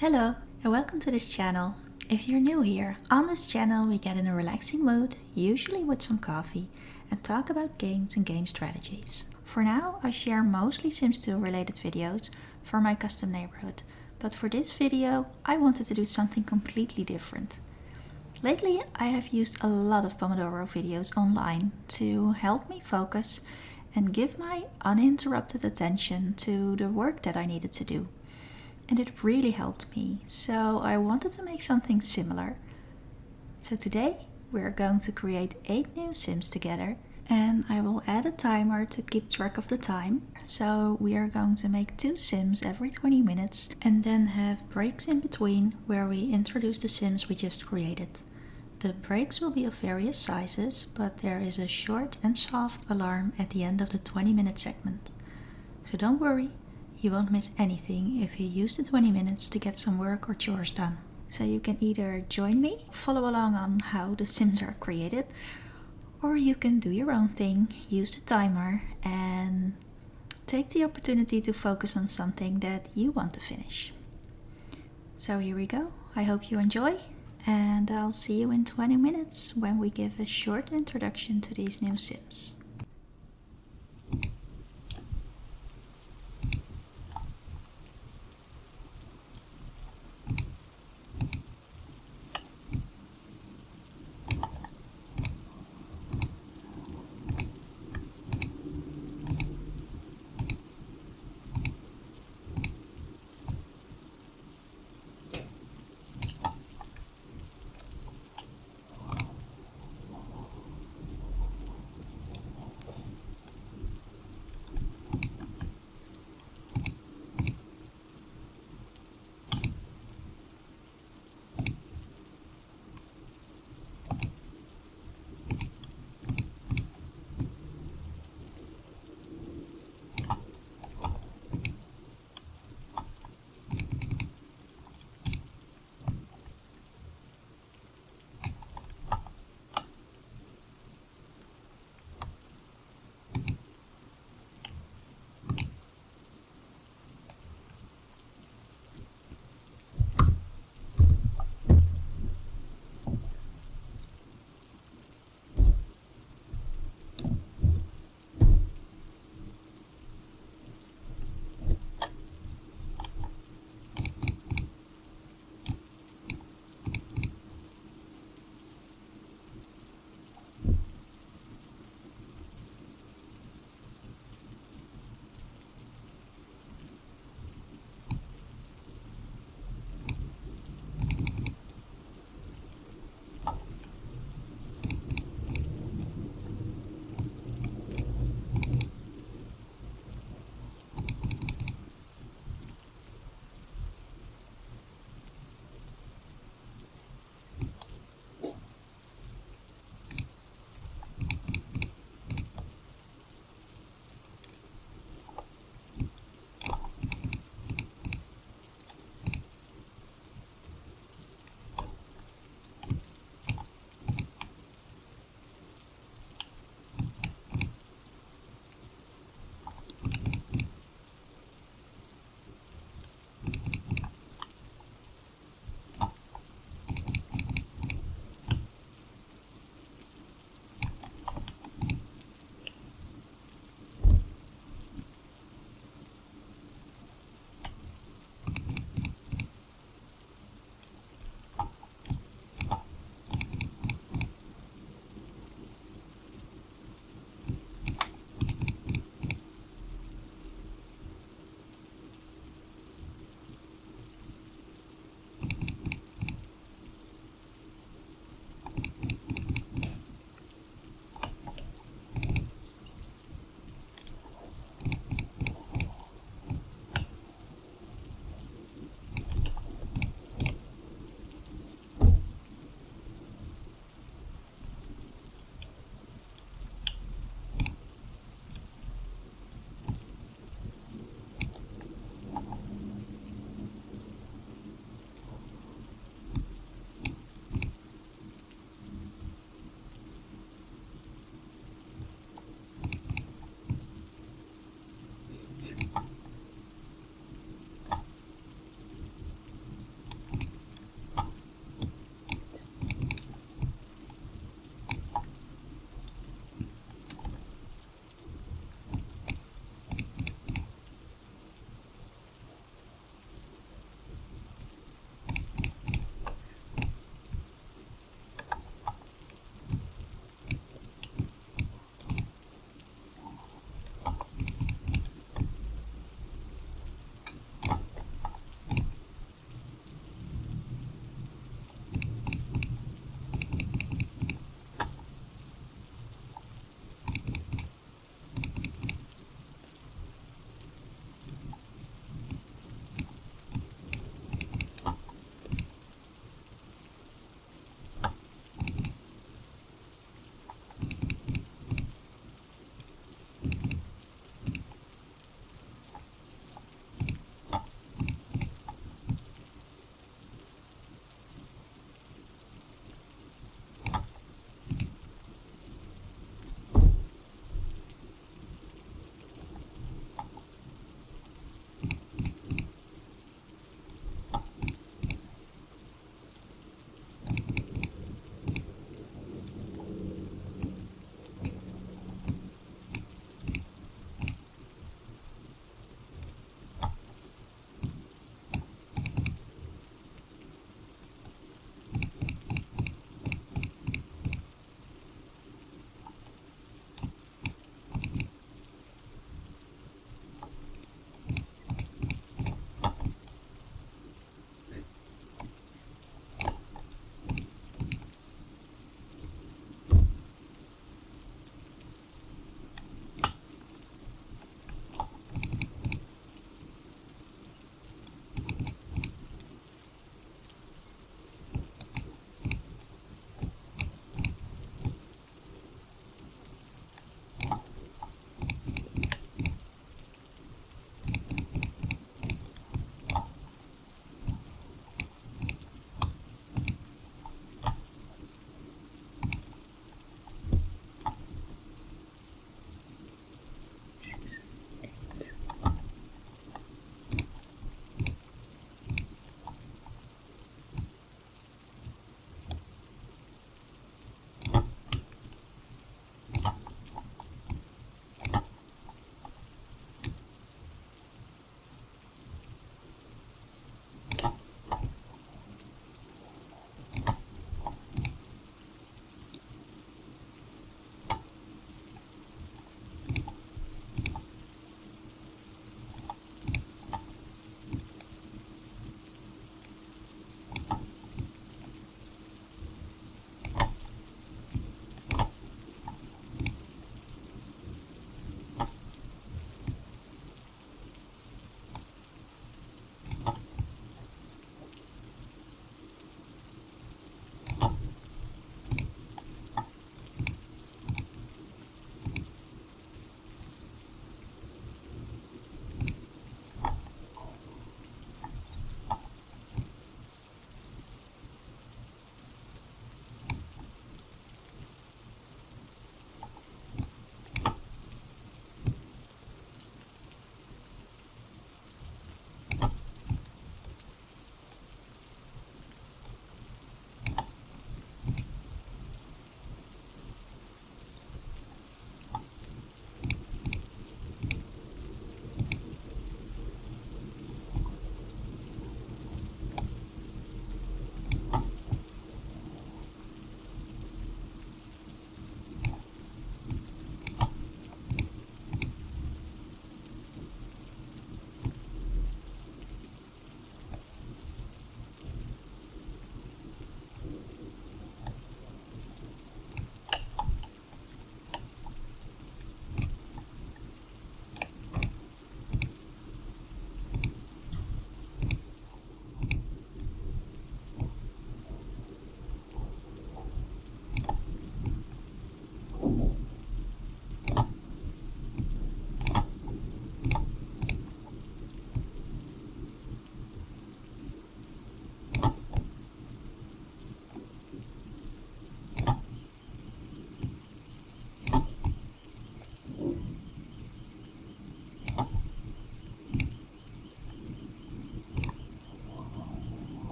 Hello and welcome to this channel. If you're new here, on this channel we get in a relaxing mood, usually with some coffee, and talk about games and game strategies. For now I share mostly Sims 2 related videos for my custom neighborhood, but for this video I wanted to do something completely different. Lately I have used a lot of Pomodoro videos online to help me focus and give my uninterrupted attention to the work that I needed to do. And it really helped me, so I wanted to make something similar. So today we're going to create 8 new Sims together, and I will add a timer to keep track of the time. So we are going to make 2 Sims every 20 minutes and then have breaks in between where we introduce the Sims we just created. The breaks will be of various sizes, but there is a short and soft alarm at the end of the 20-minute segment. So don't worry, you won't miss anything if you use the 20 minutes to get some work or chores done. So you can either join me, follow along on how the Sims are created, or you can do your own thing, use the timer, and take the opportunity to focus on something that you want to finish. So here we go. I hope you enjoy, and I'll see you in 20 minutes when we give a short introduction to these new Sims. 6, 8.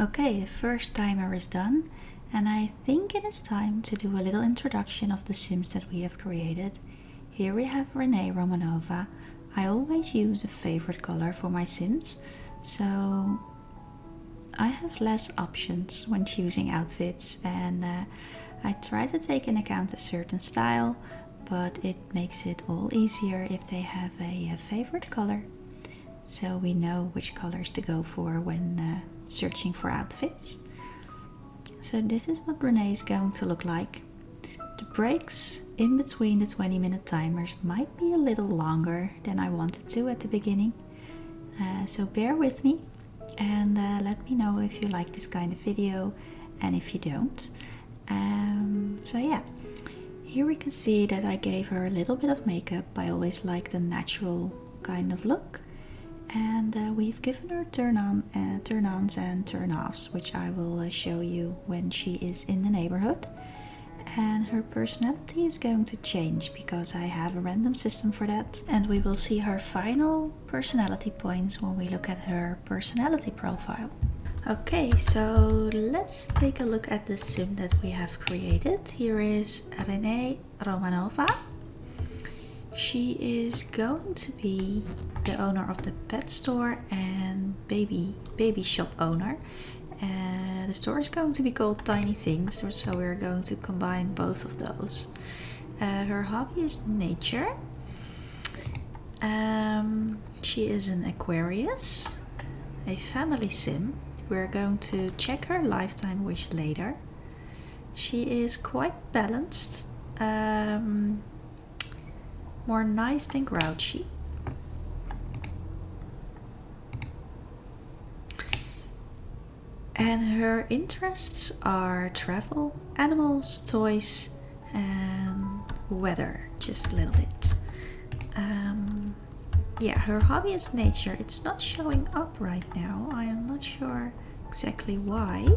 Okay, the first timer is done, and I think it is time to do a little introduction of the Sims that we have created. Here we have Renee Romanova. I always use a favorite color for my Sims, so I have less options when choosing outfits, and I try to take into account a certain style, but it makes it all easier if they have a favorite color, so we know which colors to go for when searching for outfits. So this is what Renee is going to look like. The breaks in between the 20-minute timers might be a little longer than I wanted to at the beginning, so bear with me and let me know if you like this kind of video and if you don't. So yeah, here we can see that I gave her a little bit of makeup. I always like the natural kind of look, and we've given her turn-ons and turn-offs, which I will show you when she is in the neighborhood. And her personality is going to change because I have a random system for that, and we will see her final personality points when we look at her personality profile. Okay, so let's take a look at the sim that we have created. Here is Renee Romanova. She is going to be the owner of the pet store and baby shop owner. The store is going to be called Tiny Things, so we're going to combine both of those. Her hobby is nature. She is an Aquarius, a family sim. We're going to check her lifetime wish later. She is quite balanced, more nice than grouchy. And her interests are travel, animals, toys, and weather, just a little bit. Yeah, her hobby is nature. It's not showing up right now. I am not sure exactly why.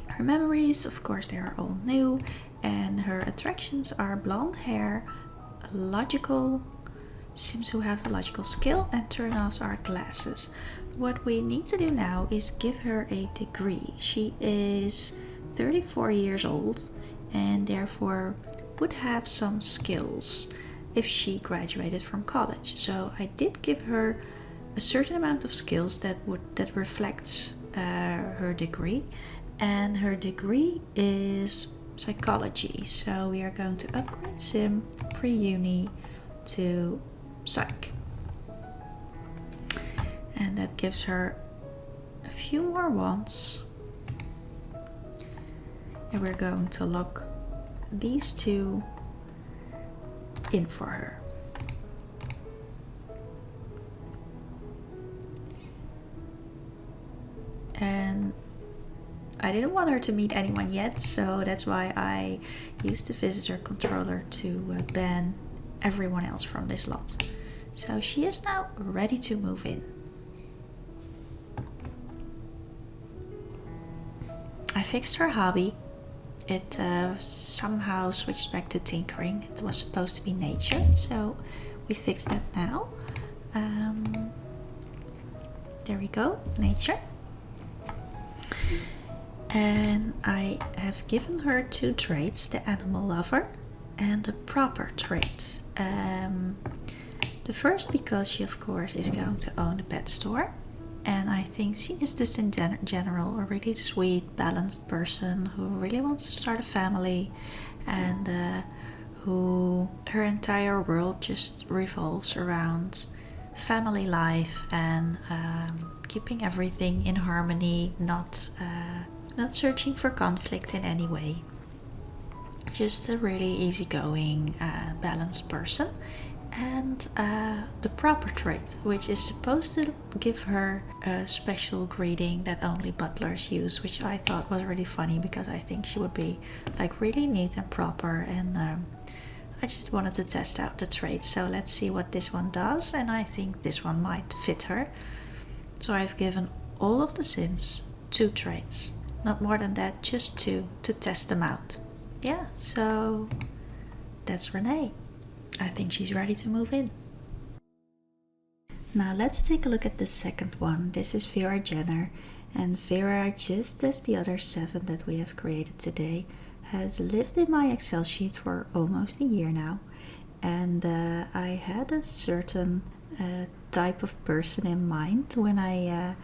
Her memories, of course, they are all new, and her attractions are blonde hair, logical, Sims who have the logical skill, and turn-offs are glasses. What we need to do now is give her a degree. She is 34 years old and therefore would have some skills if she graduated from college. So I did give her a certain amount of skills that reflects her degree, and her degree is psychology. So we are going to upgrade Sim pre-uni to psych. And that gives her a few more wants. And we're going to lock these two in for her. And I didn't want her to meet anyone yet, so that's why I used the visitor controller to ban everyone else from this lot. So she is now ready to move in. I fixed her hobby. It somehow switched back to tinkering. It was supposed to be nature, so we fixed that now. There we go, nature. And I have given her two traits, the animal lover and the proper traits. The first because she of course is going to own a pet store, and I think she is just in general a really sweet, balanced person who really wants to start a family, and who her entire world just revolves around family life and keeping everything in harmony, not searching for conflict in any way. Just a really easygoing, balanced person. And the proper trait, which is supposed to give her a special greeting that only butlers use, which I thought was really funny because I think she would be like really neat and proper, and I just wanted to test out the trait. So let's see what this one does, and I think this one might fit her. So I've given all of the Sims 2 traits, not more than that, just 2 to test them out. Yeah, so that's Renee. I think she's ready to move in. Now let's take a look at the second one. This is Fiora Jenner, And Vera, just as the other 7 that we have created today, has lived in my Excel sheet for almost a year now. And I had a certain type of person in mind when I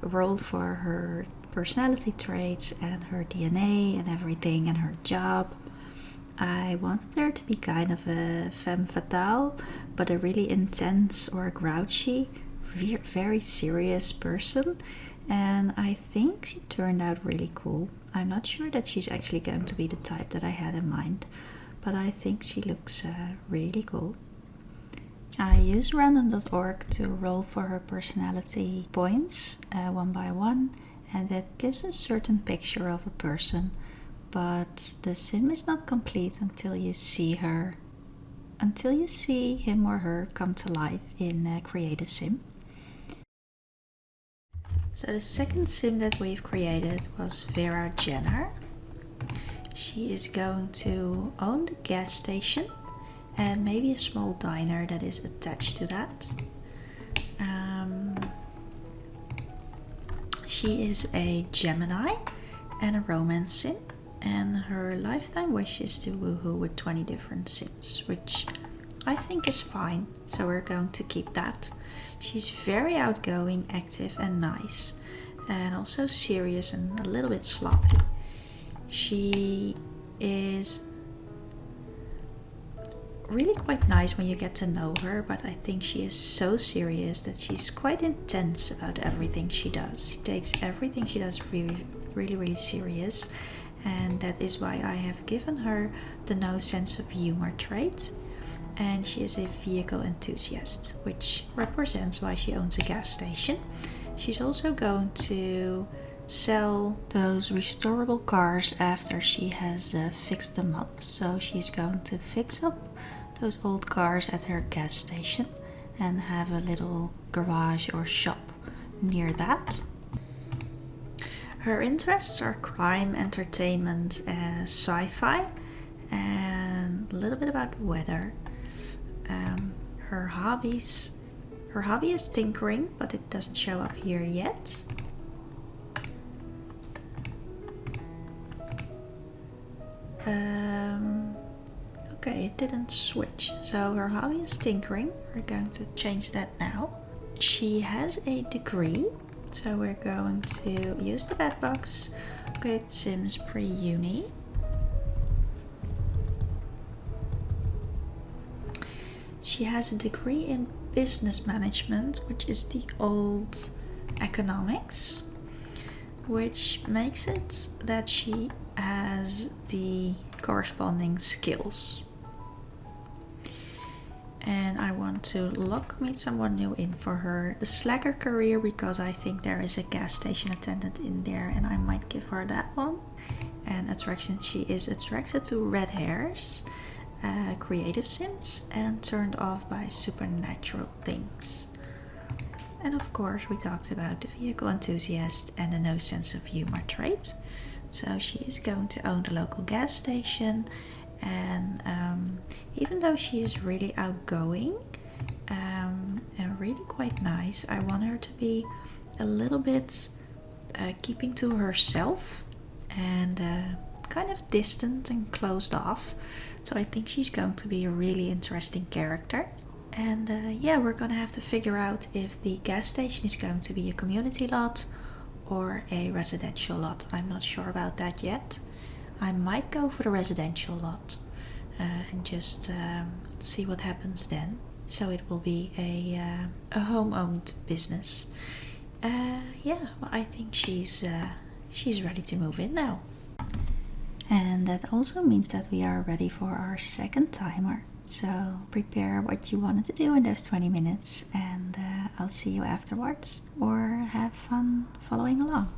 rolled for her personality traits and her DNA and everything and her job. I wanted her to be kind of a femme fatale, but a really intense or grouchy, very serious person. And I think she turned out really cool. I'm not sure that she's actually going to be the type that I had in mind, but I think she looks really cool. I use random.org to roll for her personality points one by one, and that gives a certain picture of a person. But the sim is not complete until you see him or her come to life in Create a Sim. So the second sim that we've created was Vera Jenner. She is going to own the gas station and maybe a small diner that is attached to that. She is a Gemini and a romance sim, and her lifetime wish is to woohoo with 20 different sims, which I think is fine, so we're going to keep that. She's very outgoing, active and nice, and also serious and a little bit sloppy. She is really quite nice when you get to know her, but I think she is so serious that she's quite intense about everything she does. She takes everything she does really serious, and that is why I have given her the no sense of humor trait. And she is a vehicle enthusiast, which represents why she owns a gas station. She's also going to sell those restorable cars after she has fixed them up. So she's going to fix up those old cars at her gas station and have a little garage or shop near that. Her interests are crime, entertainment, sci-fi, and a little bit about weather. Her hobby is tinkering, but it doesn't show up here yet. Okay, it didn't switch. So her hobby is tinkering. We're going to change that now. She has a degree, so we're going to use the bed box, create Sims pre-uni. She has a degree in business management, which is the old economics, which makes it that she has the corresponding skills. And I want to meet someone new in for her. The slacker career, because I think there is a gas station attendant in there and I might give her that one. And attraction, she is attracted to red hairs, creative sims, and turned off by supernatural things. And of course we talked about the vehicle enthusiast and the no sense of humor trait. So she is going to own the local gas station, and even though she is really outgoing and really quite nice, I want her to be a little bit keeping to herself and kind of distant and closed off. So I think she's going to be a really interesting character. And yeah, we're gonna have to figure out if the gas station is going to be a community lot or a residential lot. I'm not sure about that yet. I might go for the residential lot and just see what happens then. So it will be a home-owned business. Yeah, well, I think she's ready to move in now. And that also means that we are ready for our second timer. So prepare what you wanted to do in those 20 minutes, and I'll see you afterwards, or have fun following along.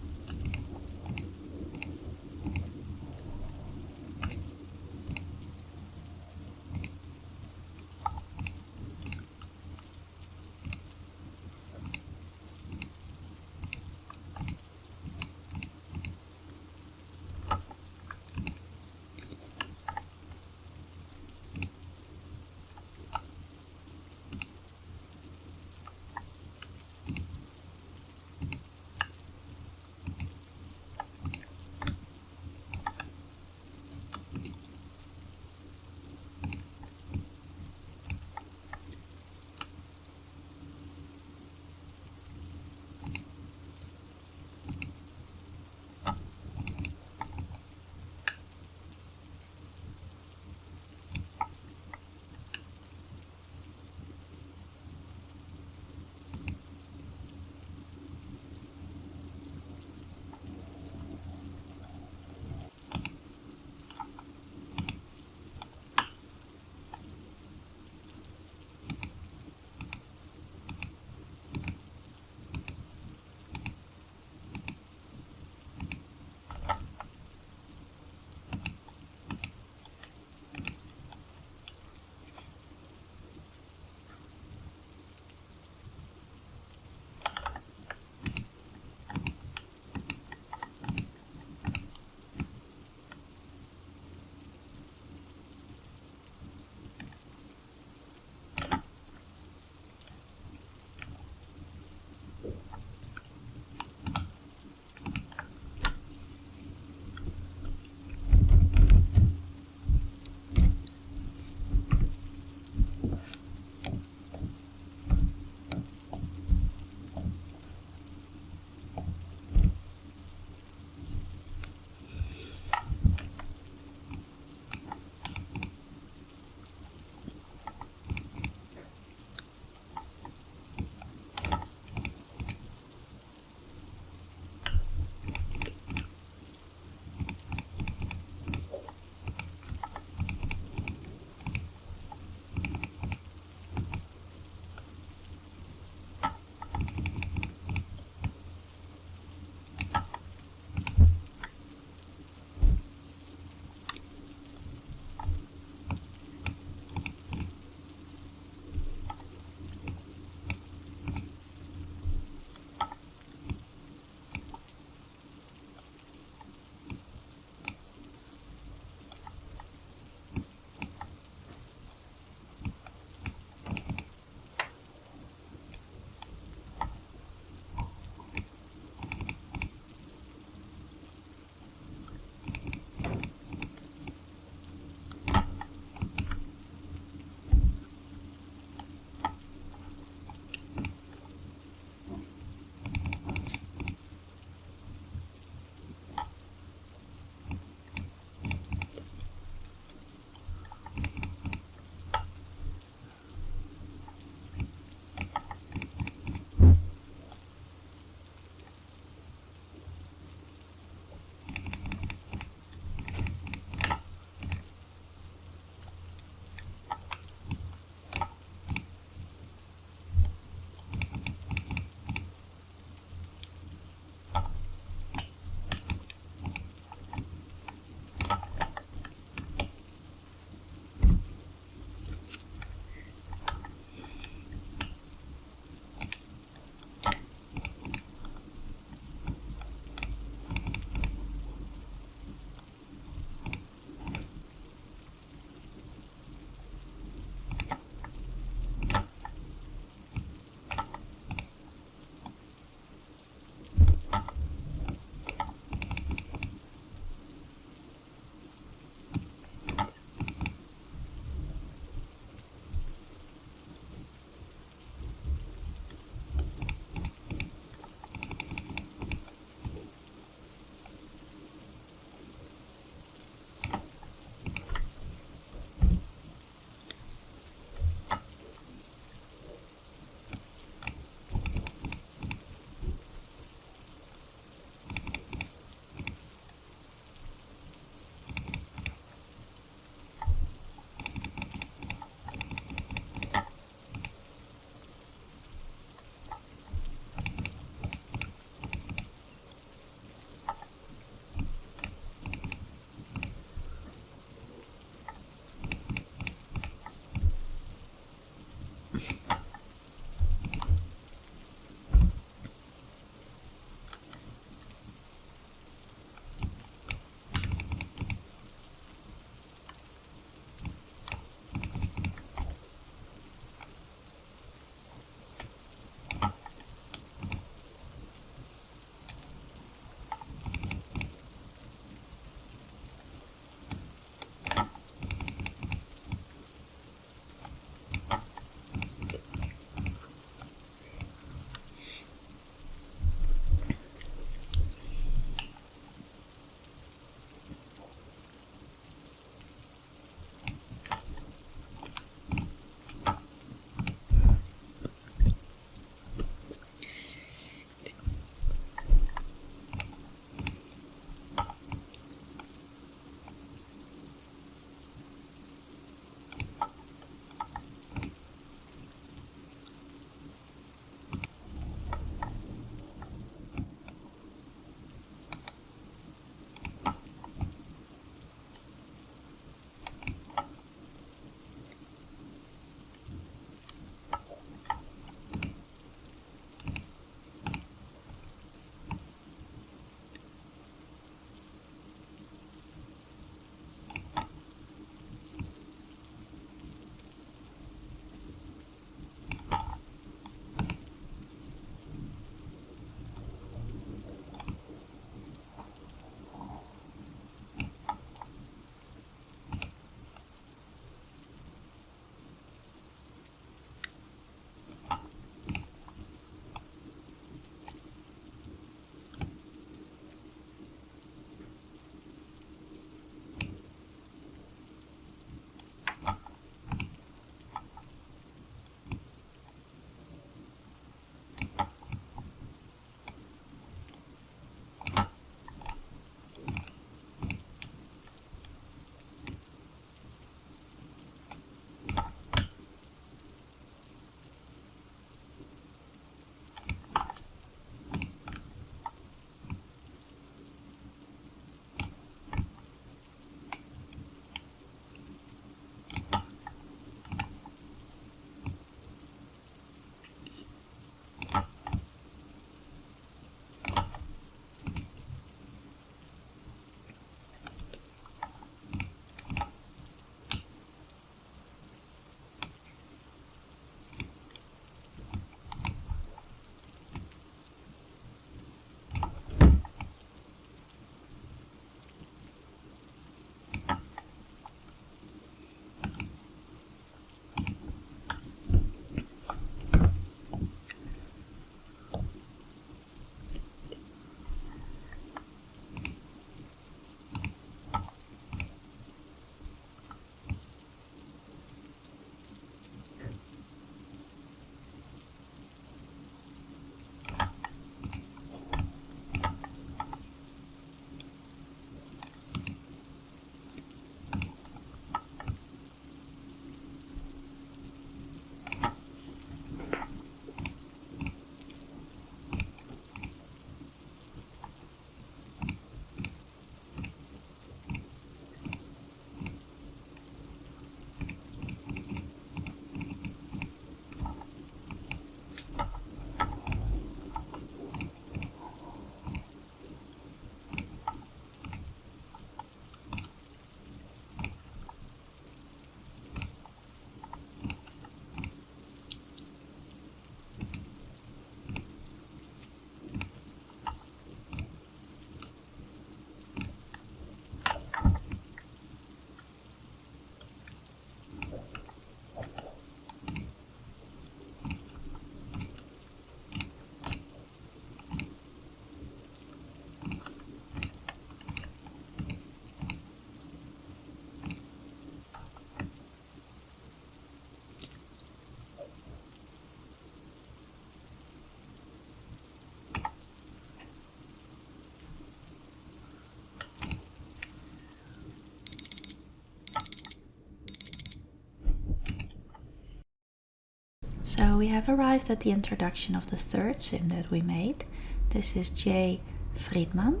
So we have arrived at the introduction of the third sim that we made. This is Jay Friedman.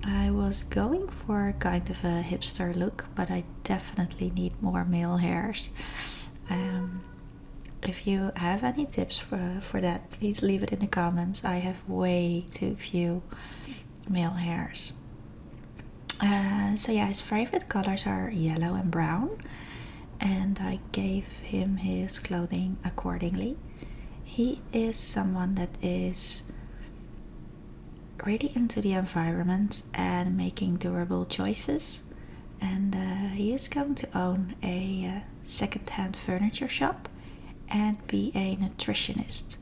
I was going for kind of a hipster look, but I definitely need more male hairs. If you have any tips for that, please leave it in the comments. I have way too few male hairs. So yeah, his favorite colors are yellow and brown, and I gave him his clothing accordingly. He is someone that is really into the environment and making durable choices, and he is going to own a second-hand furniture shop and be a nutritionist.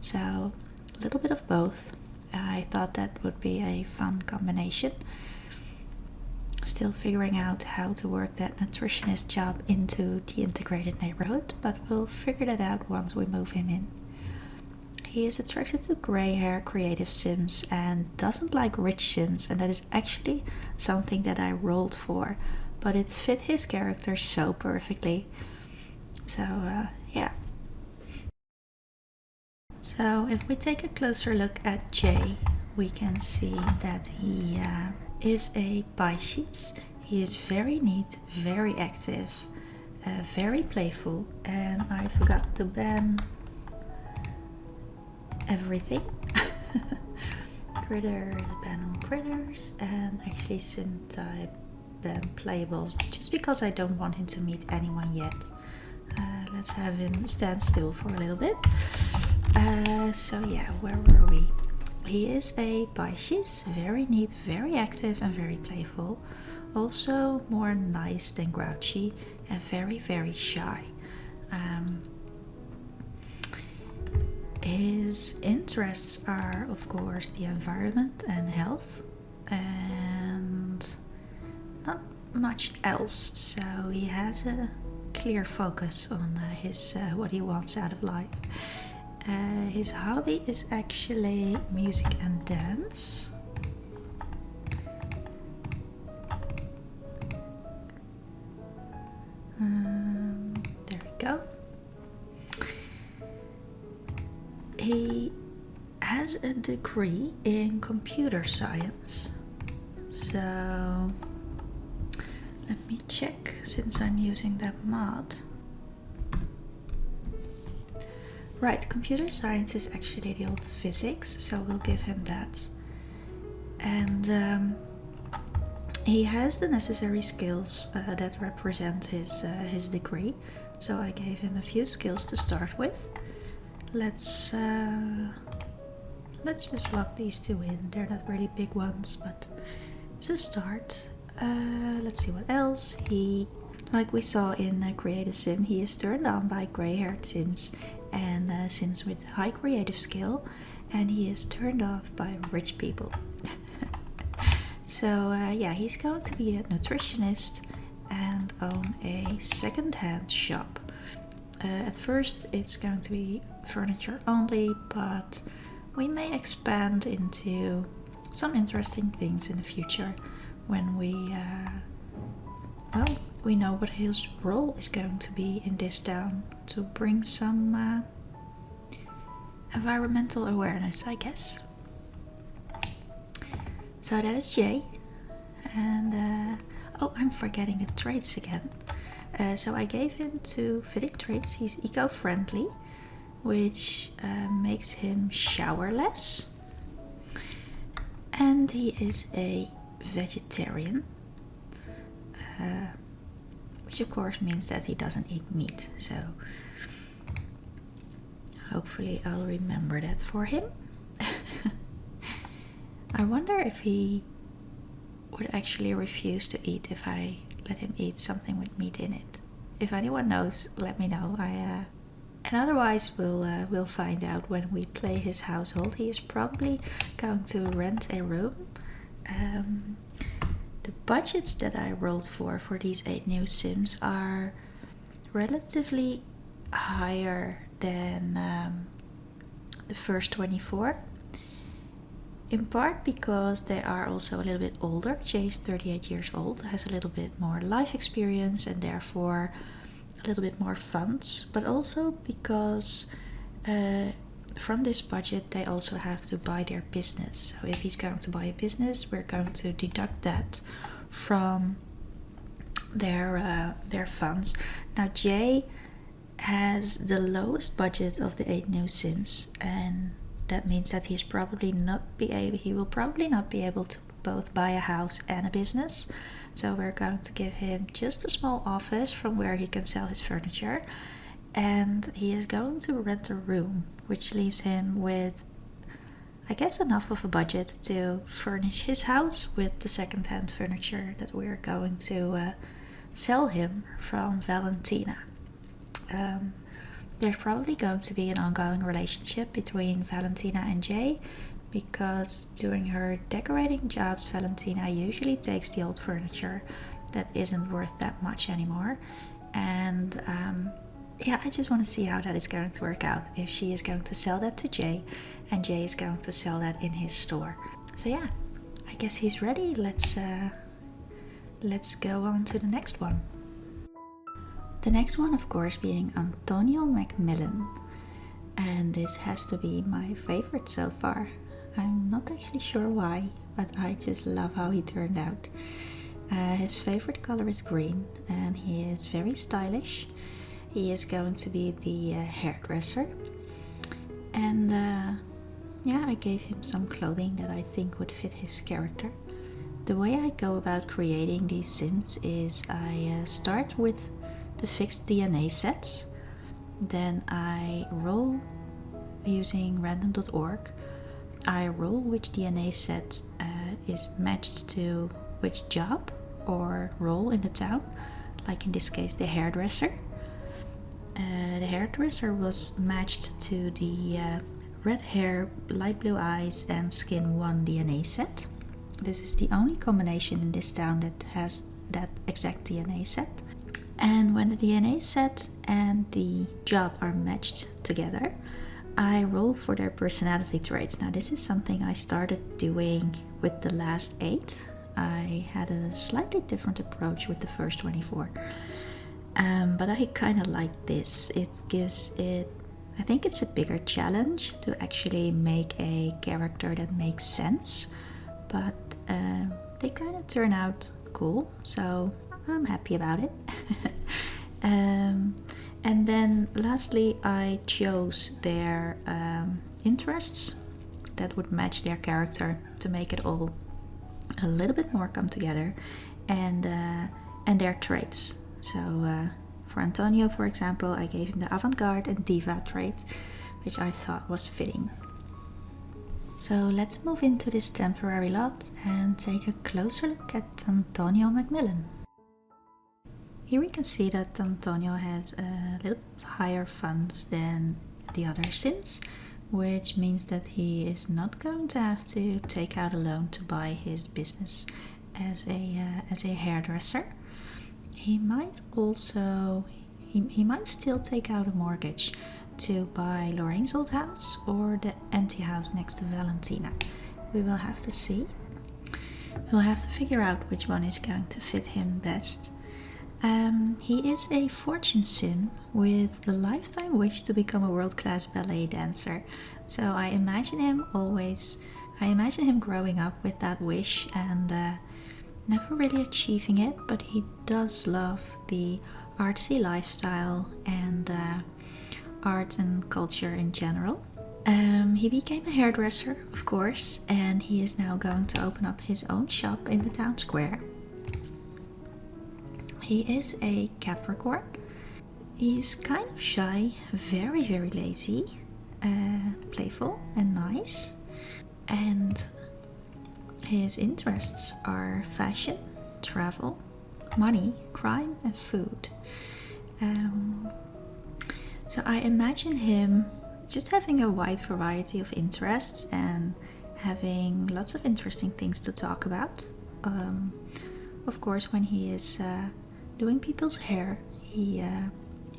So a little bit of both. I thought that would be a fun combination. Still figuring out how to work that nutritionist job into the integrated neighborhood, but we'll figure that out once we move him in. He is attracted to grey hair creative sims and doesn't like rich sims, and that is actually something that I rolled for, but it fit his character so perfectly. So yeah. So if we take a closer look at Jay, we can see that he is a Pisces. He is very neat, very active, very playful, and I forgot to ban everything. Critters, ban on critters, and actually sim type ban playables, just because I don't want him to meet anyone yet. Let's have him stand still for a little bit. So yeah, where were we? He is a Pisces, very neat, very active and very playful. Also more nice than grouchy and very, very shy. His interests are, of course, the environment and health, and not much else. So he has a clear focus on his what he wants out of life. His hobby is actually music and dance. There we go. He has a degree in computer science. So let me check, since I'm using that mod. Right, computer science is actually the old physics, so we'll give him that. And he has the necessary skills that represent his degree, so I gave him a few skills to start with. Let's just lock these two in. They're not really big ones, but it's a start. Let's see what else. Like we saw in Create a Sim, he is turned on by grey-haired sims and sims with high creative skill, and he is turned off by rich people. So yeah, he's going to be a nutritionist and own a second-hand shop. At first it's going to be furniture only, but we may expand into some interesting things in the future when we know what his role is going to be in this town, to bring some environmental awareness, I guess. So that is Jay. And oh, I'm forgetting the traits again. So I gave him 2 fitting traits. He's eco-friendly, which makes him showerless, and he is a vegetarian, which of course means that he doesn't eat meat. So hopefully I'll remember that for him. I wonder if he would actually refuse to eat if I let him eat something with meat in it. If anyone knows, let me know. And otherwise we'll find out when we play his household. He is probably going to rent a room. The budgets that I rolled for these 8 new sims are relatively higher than the first 24. In part because they are also a little bit older. Jay's 38 years old, has a little bit more life experience, and therefore a little bit more funds, but also because from this budget they also have to buy their business. So if he's going to buy a business, we're going to deduct that from their funds. Now Jay has the lowest budget of the 8 new Sims, and that means that he will probably not be able to both buy a house and a business. So we're going to give him just a small office from where he can sell his furniture, and he is going to rent a room, which leaves him with, I guess, enough of a budget to furnish his house with the second-hand furniture that we're going to sell him from Valentina. There's probably going to be an ongoing relationship between Valentina and Jay, because during her decorating jobs, Valentina usually takes the old furniture that isn't worth that much anymore. And I just want to see how that is going to work out. If she is going to sell that to Jay, and Jay is going to sell that in his store. So yeah, I guess he's ready. Let's go on to the next one. The next one, of course, being Antonio Macmillan. And this has to be my favorite so far. I'm not actually sure why, but I just love how he turned out. His favorite color is green, and he is very stylish. He is going to be the hairdresser. And I gave him some clothing that I think would fit his character. The way I go about creating these Sims is I start with the fixed DNA sets. Then I roll using random.org. I roll which DNA set is matched to which job or role in the town, like in this case the hairdresser. The hairdresser was matched to the red hair, light blue eyes and skin 1 DNA set. This is the only combination in this town that has that exact DNA set. And when the DNA set and the job are matched together, I roll for their personality traits. Now this is something I started doing with the last 8. I had a slightly different approach with the first 24. But I kind of like this. I think it's a bigger challenge to actually make a character that makes sense. But they kind of turn out cool, so I'm happy about it. And then lastly, I chose their interests that would match their character to make it all a little bit more come together, and their traits. So for Antonio, for example, I gave him the avant-garde and diva trait, which I thought was fitting. So let's move into this temporary lot and take a closer look at Antonio Macmillan. Here we can see that Antonio has a little higher funds than the other Sims, which means that he is not going to have to take out a loan to buy his business as a hairdresser. He might also, he might still take out a mortgage to buy Lorraine's old house or the empty house next to Valentina. We will have to see. We'll have to figure out which one is going to fit him best. He is a fortune sim with the lifetime wish to become a world-class ballet dancer. So I imagine him growing up with that wish and never really achieving it, but he does love the artsy lifestyle and art and culture in general. He became a hairdresser, of course, and he is now going to open up his own shop in the town square. He is a Capricorn. He's kind of shy, very, very lazy, playful and nice. And his interests are fashion, travel, money, crime and food. So I imagine him just having a wide variety of interests and having lots of interesting things to talk about. Of course, when he is doing people's hair, he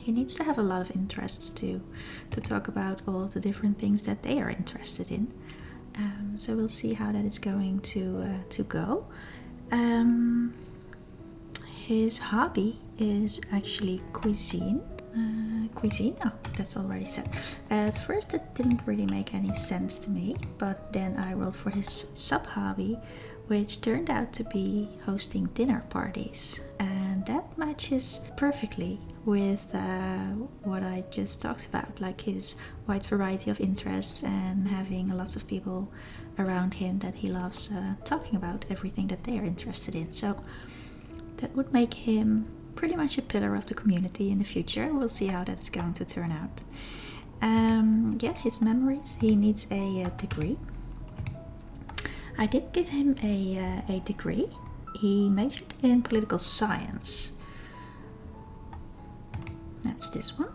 needs to have a lot of interests to talk about all of the different things that they are interested in. So we'll see how that is going to go. His hobby is actually cuisine. Cuisine? Oh, that's already said. At first it didn't really make any sense to me, but then I rolled for his sub-hobby, which turned out to be hosting dinner parties. And that matches perfectly with what I just talked about, like his wide variety of interests and having lots of people around him that he loves talking about everything that they are interested in. So that would make him pretty much a pillar of the community in the future. We'll see how that's going to turn out. Yeah, his memories. He needs a degree. I did give him a degree. He majored in political science. That's this one.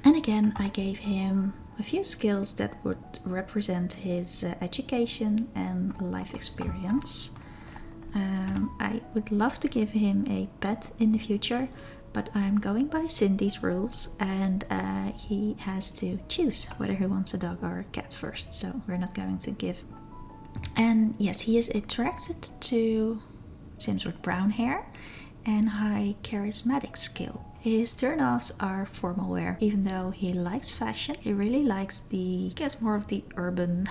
And again, I gave him a few skills that would represent his education and life experience. I would love to give him a pet in the future, but I'm going by Cindy's rules, and he has to choose whether he wants a dog or a cat first, so we're not going to give. And yes, he is attracted to Sims with brown hair and high charismatic skill. His turn-offs are formal wear. Even though he likes fashion, he really likes I guess more of the urban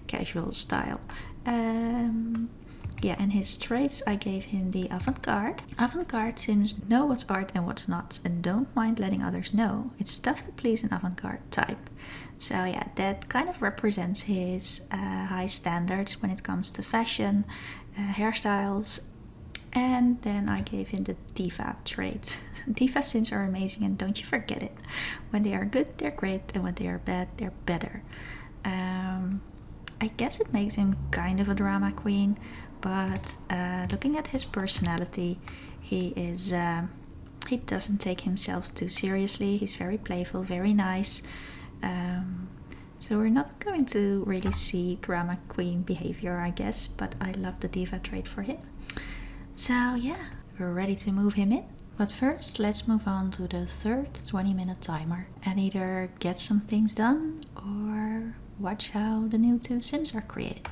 casual style. Yeah, and his traits, I gave him the avant-garde. Avant-garde Sims know what's art and what's not, and don't mind letting others know. It's tough to please an avant-garde type. So yeah, that kind of represents his high standards when it comes to fashion, hairstyles. And then I gave him the diva trait. Diva Sims are amazing, and don't you forget it. When they are good, they're great, and when they are bad, they're better. I guess it makes him kind of a drama queen, but looking at his personality, he doesn't take himself too seriously. He's very playful, very nice. So we're not going to really see drama queen behavior, I guess, but I love the diva trait for him. So yeah, we're ready to move him in. But first, let's move on to the third 20-minute timer and either get some things done or watch how the new 2 Sims are created.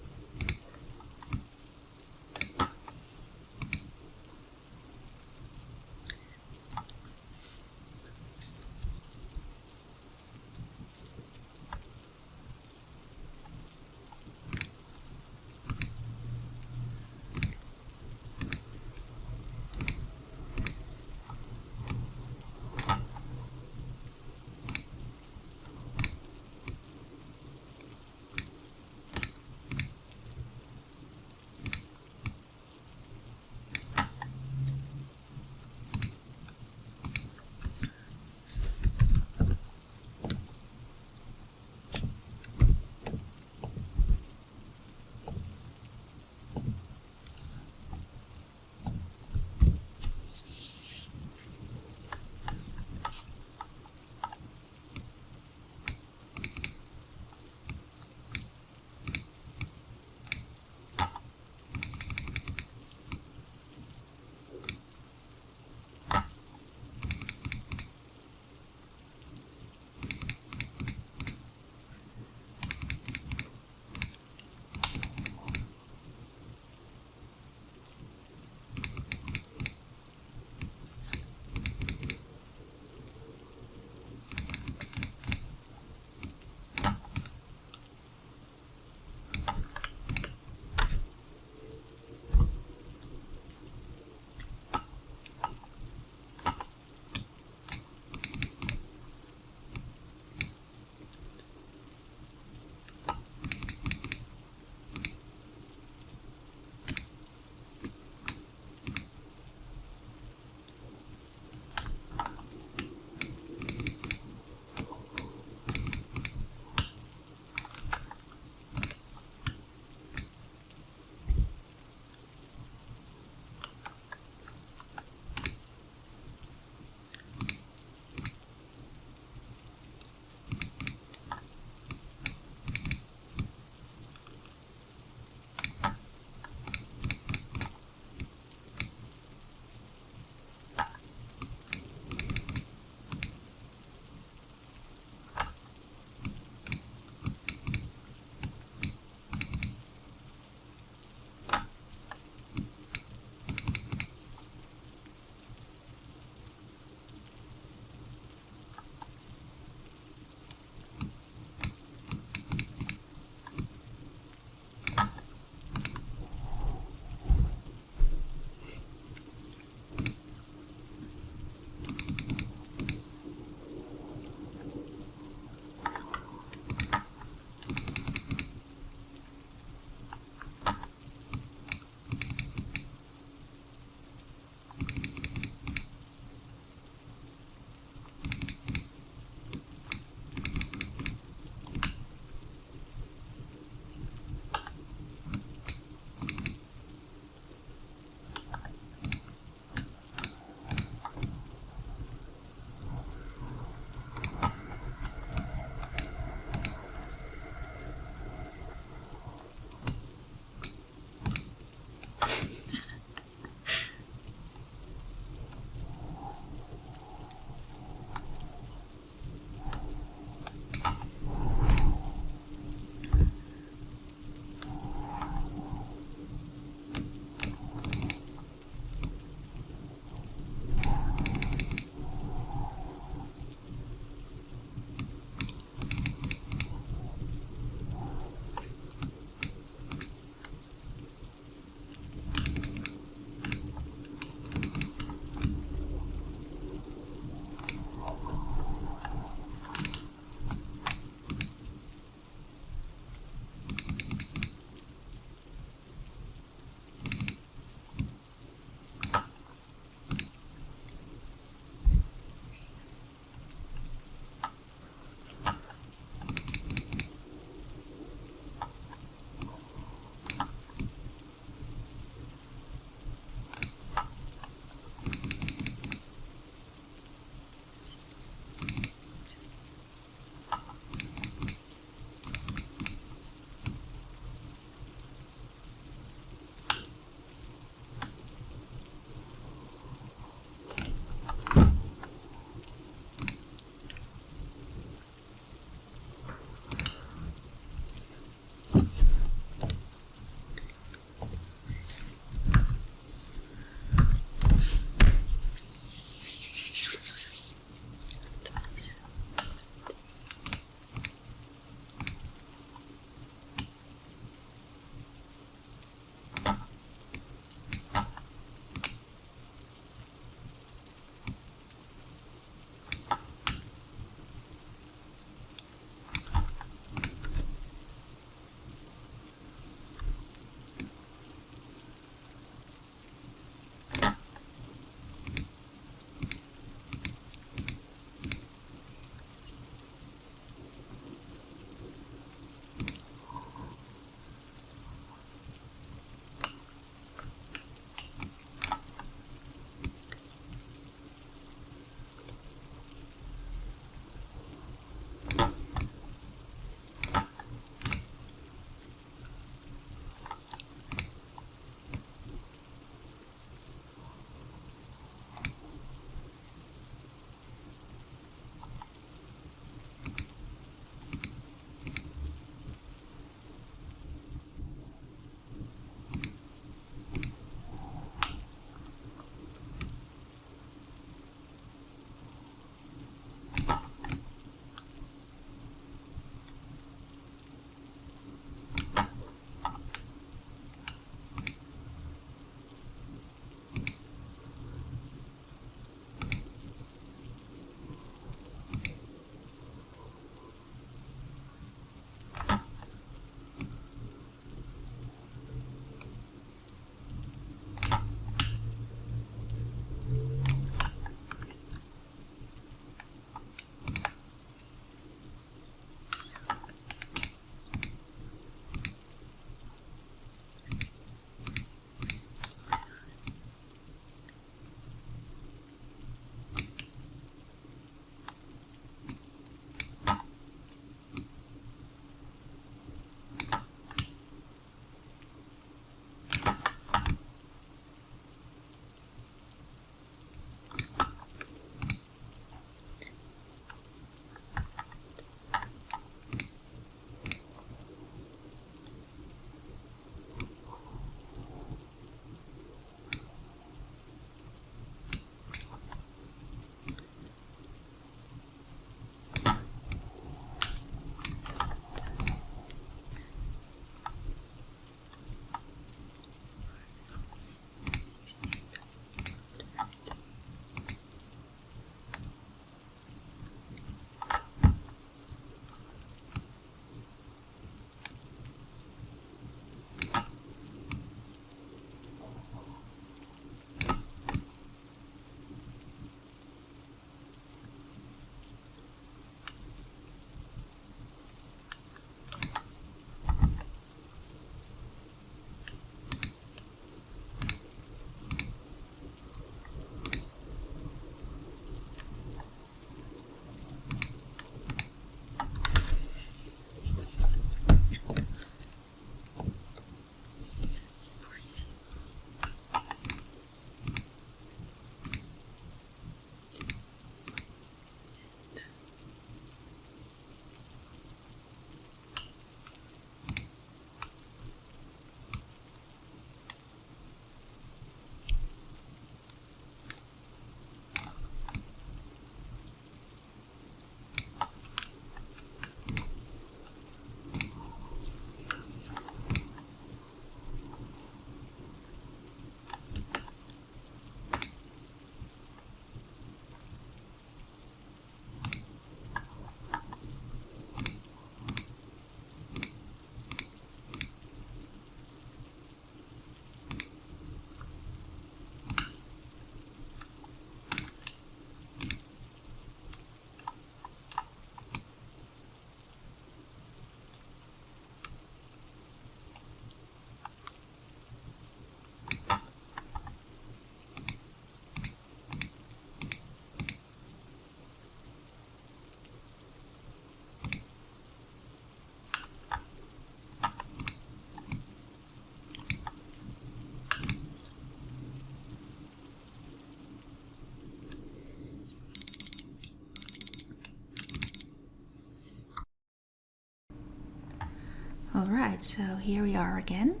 Alright, so here we are again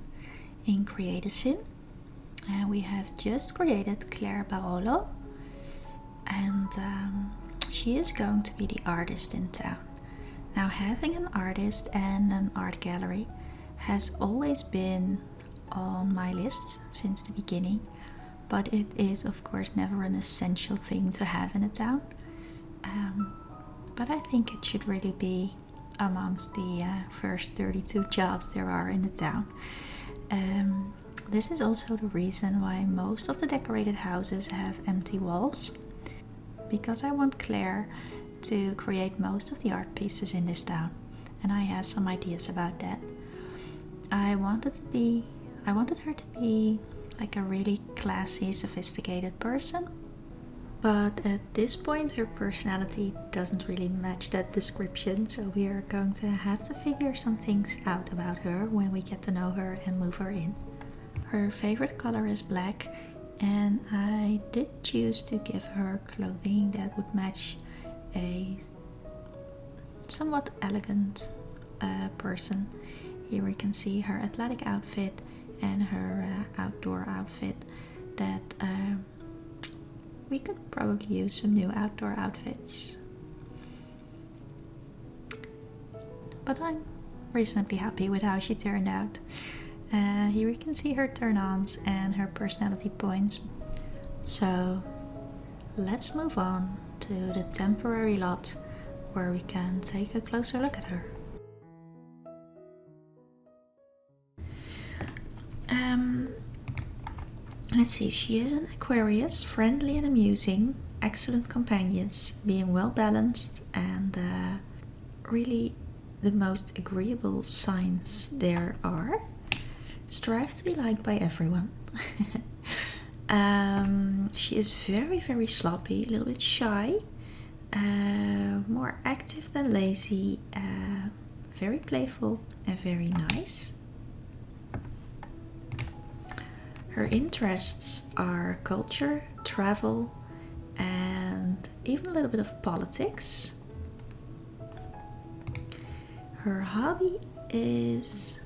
in Create a Sim, and we have just created Claire Barolo, and she is going to be the artist in town. Now, having an artist and an art gallery has always been on my list since the beginning, but it is of course never an essential thing to have in a town. But I think it should really be amongst the first 32 jobs there are in the town. This is also the reason why most of the decorated houses have empty walls, because I want Claire to create most of the art pieces in this town, and I have some ideas about that. I wanted her to be like a really classy, sophisticated person, but at this point her personality doesn't really match that description, so we are going to have to figure some things out about her when we get to know her and move her in. Her favorite color is black, and I did choose to give her clothing that would match a somewhat elegant person. Here we can see her athletic outfit and her outdoor outfit that we could probably use some new outdoor outfits. But I'm reasonably happy with how she turned out. Here we can see her turn-ons and her personality points. So let's move on to the temporary lot where we can take a closer look at her. Let's see, she is an Aquarius, friendly and amusing, excellent companions, being well balanced, and really the most agreeable signs there are. Strive to be liked by everyone. She is very, very sloppy, a little bit shy, more active than lazy, very playful and very nice. Her interests are culture, travel, and even a little bit of politics. Her hobby is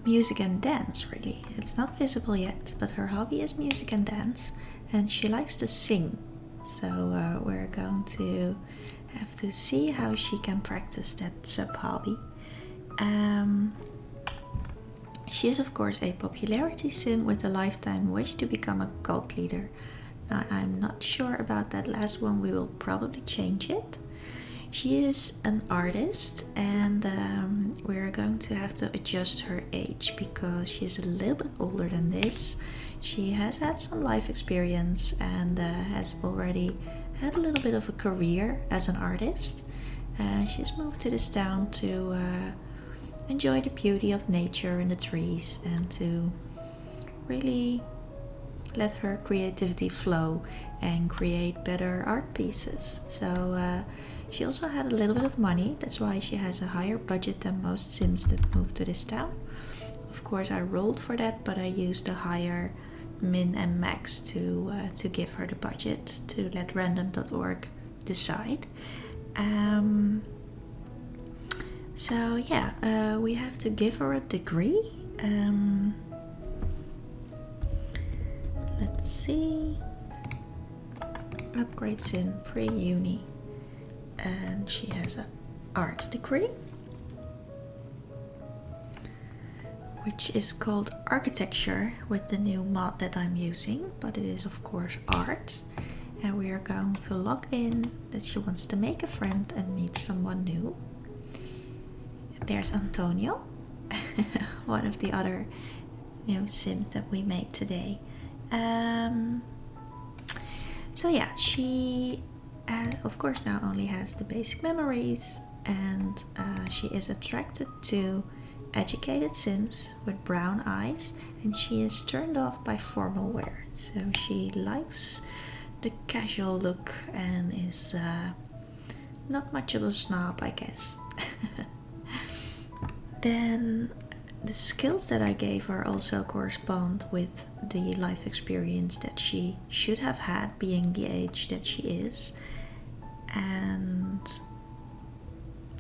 music and dance, really. It's not visible yet, but her hobby is music and dance, and she likes to sing. So we're going to have to see how she can practice that sub-hobby. She is of course a popularity sim with a lifetime wish to become a cult leader. Now, I'm not sure about that last one, we will probably change it. She is an artist, and we're going to have to adjust her age because she's a little bit older than this. She has had some life experience and has already had a little bit of a career as an artist. She's moved to this town to enjoy the beauty of nature and the trees, and to really let her creativity flow and create better art pieces. So she also had a little bit of money, that's why she has a higher budget than most sims that move to this town. Of course I rolled for that, but I used a higher min and max to give her the budget, to let random.org decide. So yeah, we have to give her a degree. Let's see. Upgrade sim pre-uni. And she has an art degree, which is called architecture with the new mod that I'm using, but it is of course art. And we are going to log in that she wants to make a friend and meet someone new. There's Antonio, one of the other new sims that we made today. So yeah, she of course now only has the basic memories, and she is attracted to educated sims with brown eyes, and she is turned off by formal wear. So she likes the casual look and is not much of a snob, I guess. Then the skills that I gave her also correspond with the life experience that she should have had, being the age that she is. And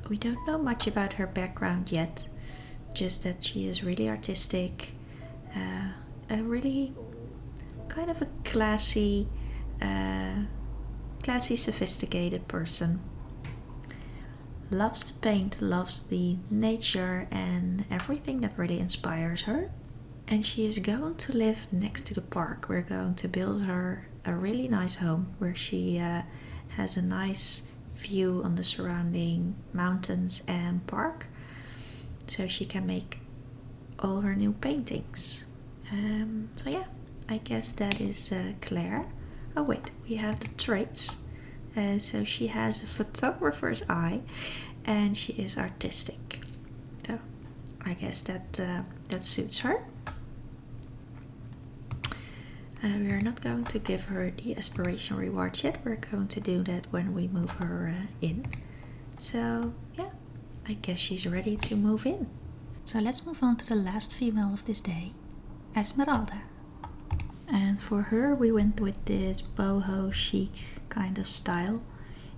we don't know much about her background yet, just that she is really artistic, a really kind of a classy, sophisticated person. Loves to paint, loves the nature and everything that really inspires her. And she is going to live next to the park. We're going to build her a really nice home where she has a nice view on the surrounding mountains and park, so she can make all her new paintings. So yeah, I guess that is Claire. Oh wait, we have the traits. So she has a photographer's eye and she is artistic. So I guess that suits her. We are not going to give her the aspiration rewards yet. We're going to do that when we move her in. So yeah, I guess she's ready to move in. So let's move on to the last female of this day, Esmeralda. And for her we went with this boho chic kind of style.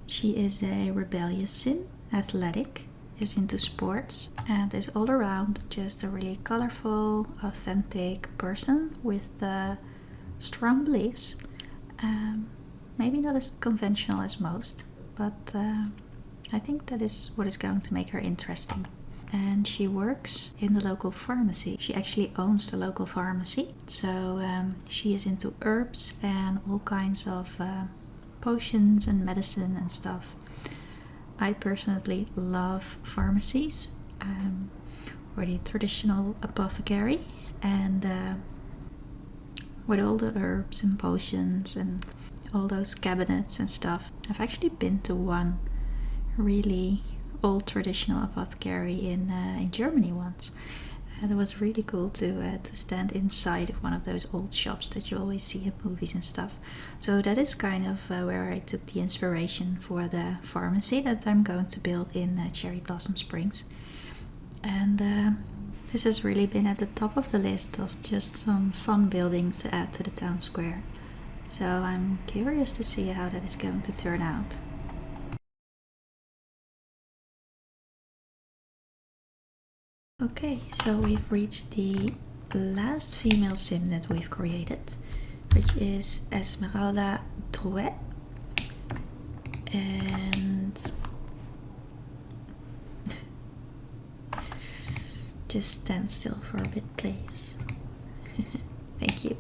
She is a rebellious sim, athletic, is into sports, and is all around just a really colorful, authentic person with strong beliefs. Maybe not as conventional as most, but I think that is what is going to make her interesting. And she works in the local pharmacy. She actually owns the local pharmacy. So she is into herbs and all kinds of potions and medicine and stuff. I personally love pharmacies, or the traditional apothecary, and with all the herbs and potions and all those cabinets and stuff. I've actually been to one really old traditional apothecary in Germany once, and it was really cool to stand inside of one of those old shops that you always see in movies and stuff. So that is kind of where I took the inspiration for the pharmacy that I'm going to build in Cherry Blossom Springs. And this has really been at the top of the list of just some fun buildings to add to the town square. So I'm curious to see how that is going to turn out. Okay, so we've reached the last female sim that we've created, which is Esmeralda Drouet. And just stand still for a bit, please. Thank you.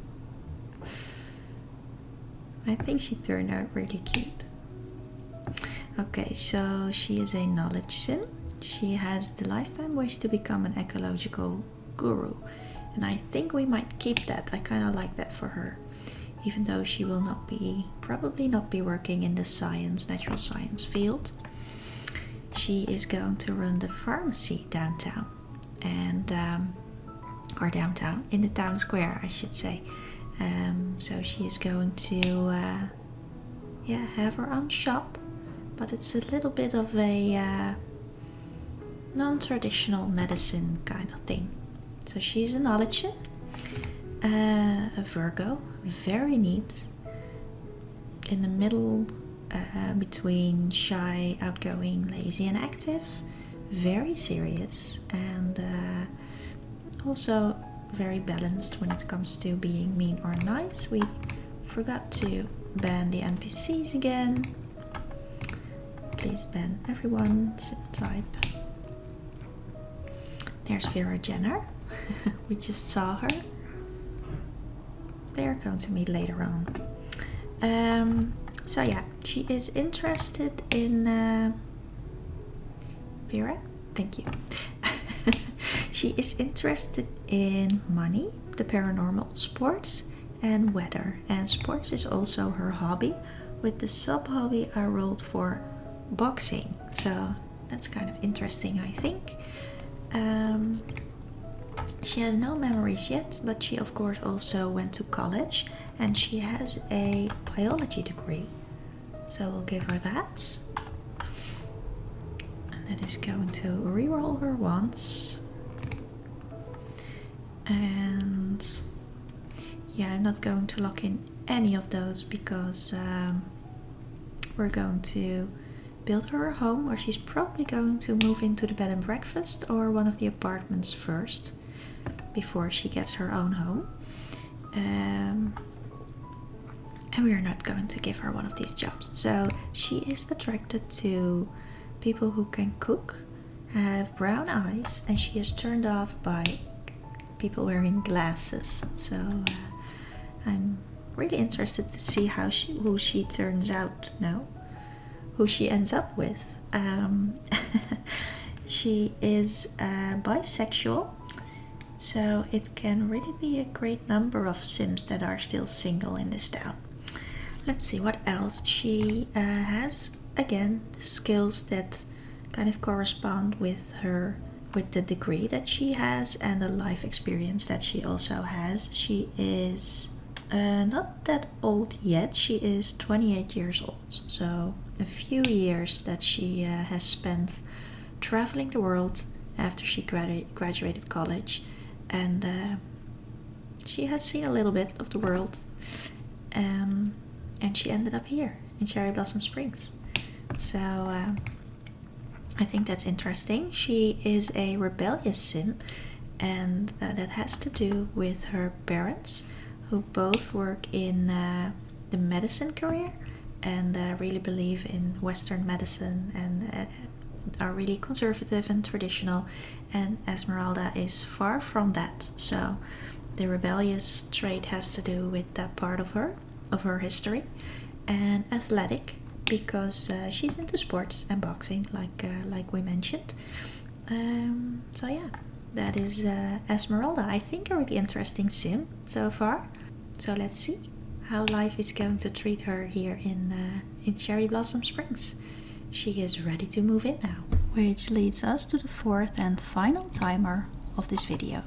I think she turned out really cute. Okay, so she is a knowledge sim. She has the lifetime wish to become an ecological guru, and I think we might keep that. I kind of like that for her, even though she will probably not be working in the natural science field. She is going to run the pharmacy downtown, and or downtown in the town square, I should say. So she is going to have her own shop, but it's a little bit of a non-traditional medicine kind of thing. So she's a knowledge, a Virgo, very neat, in the middle between shy, outgoing, lazy and active, very serious, and also very balanced when it comes to being mean or nice. We forgot to ban the NPCs again. Please ban everyone, simple type. There's Fiora Jenner. We just saw her. They're going to meet later on. So yeah, she is interested in Fiora. Thank you. She is interested in money, the paranormal, sports and weather. And sports is also her hobby. With the sub-hobby I rolled for boxing. So that's kind of interesting, I think. She has no memories yet, but she of course also went to college and she has a biology degree. So we'll give her that. And that is going to reroll her once. And yeah, I'm not going to lock in any of those because we're going to build her a home, or she's probably going to move into the bed and breakfast or one of the apartments first before she gets her own home. And we are not going to give her one of these jobs. So she is attracted to people who can cook, have brown eyes, and she is turned off by people wearing glasses. So I'm really interested to see who she turns out now, who she ends up with. She is bisexual, so it can really be a great number of Sims that are still single in this town. Let's see what else. She has, again, the skills that kind of correspond with the degree that she has and the life experience that she also has. She is not that old yet. She is 28 years old, so a few years that she has spent traveling the world after she graduated college, and she has seen a little bit of the world, and she ended up here in Cherry Blossom Springs. So I think that's interesting. She is a rebellious Sim, and that has to do with her parents, who both work in the medicine career and really believe in Western medicine and are really conservative and traditional, and Esmeralda is far from that. So the rebellious trait has to do with that part of her history, and athletic because she's into sports and boxing, like we mentioned. So yeah, that is Esmeralda. I think a really interesting Sim so far. So let's see how life is going to treat her here in Cherry Blossom Springs. She is ready to move in now. Which leads us to the fourth and final timer of this video.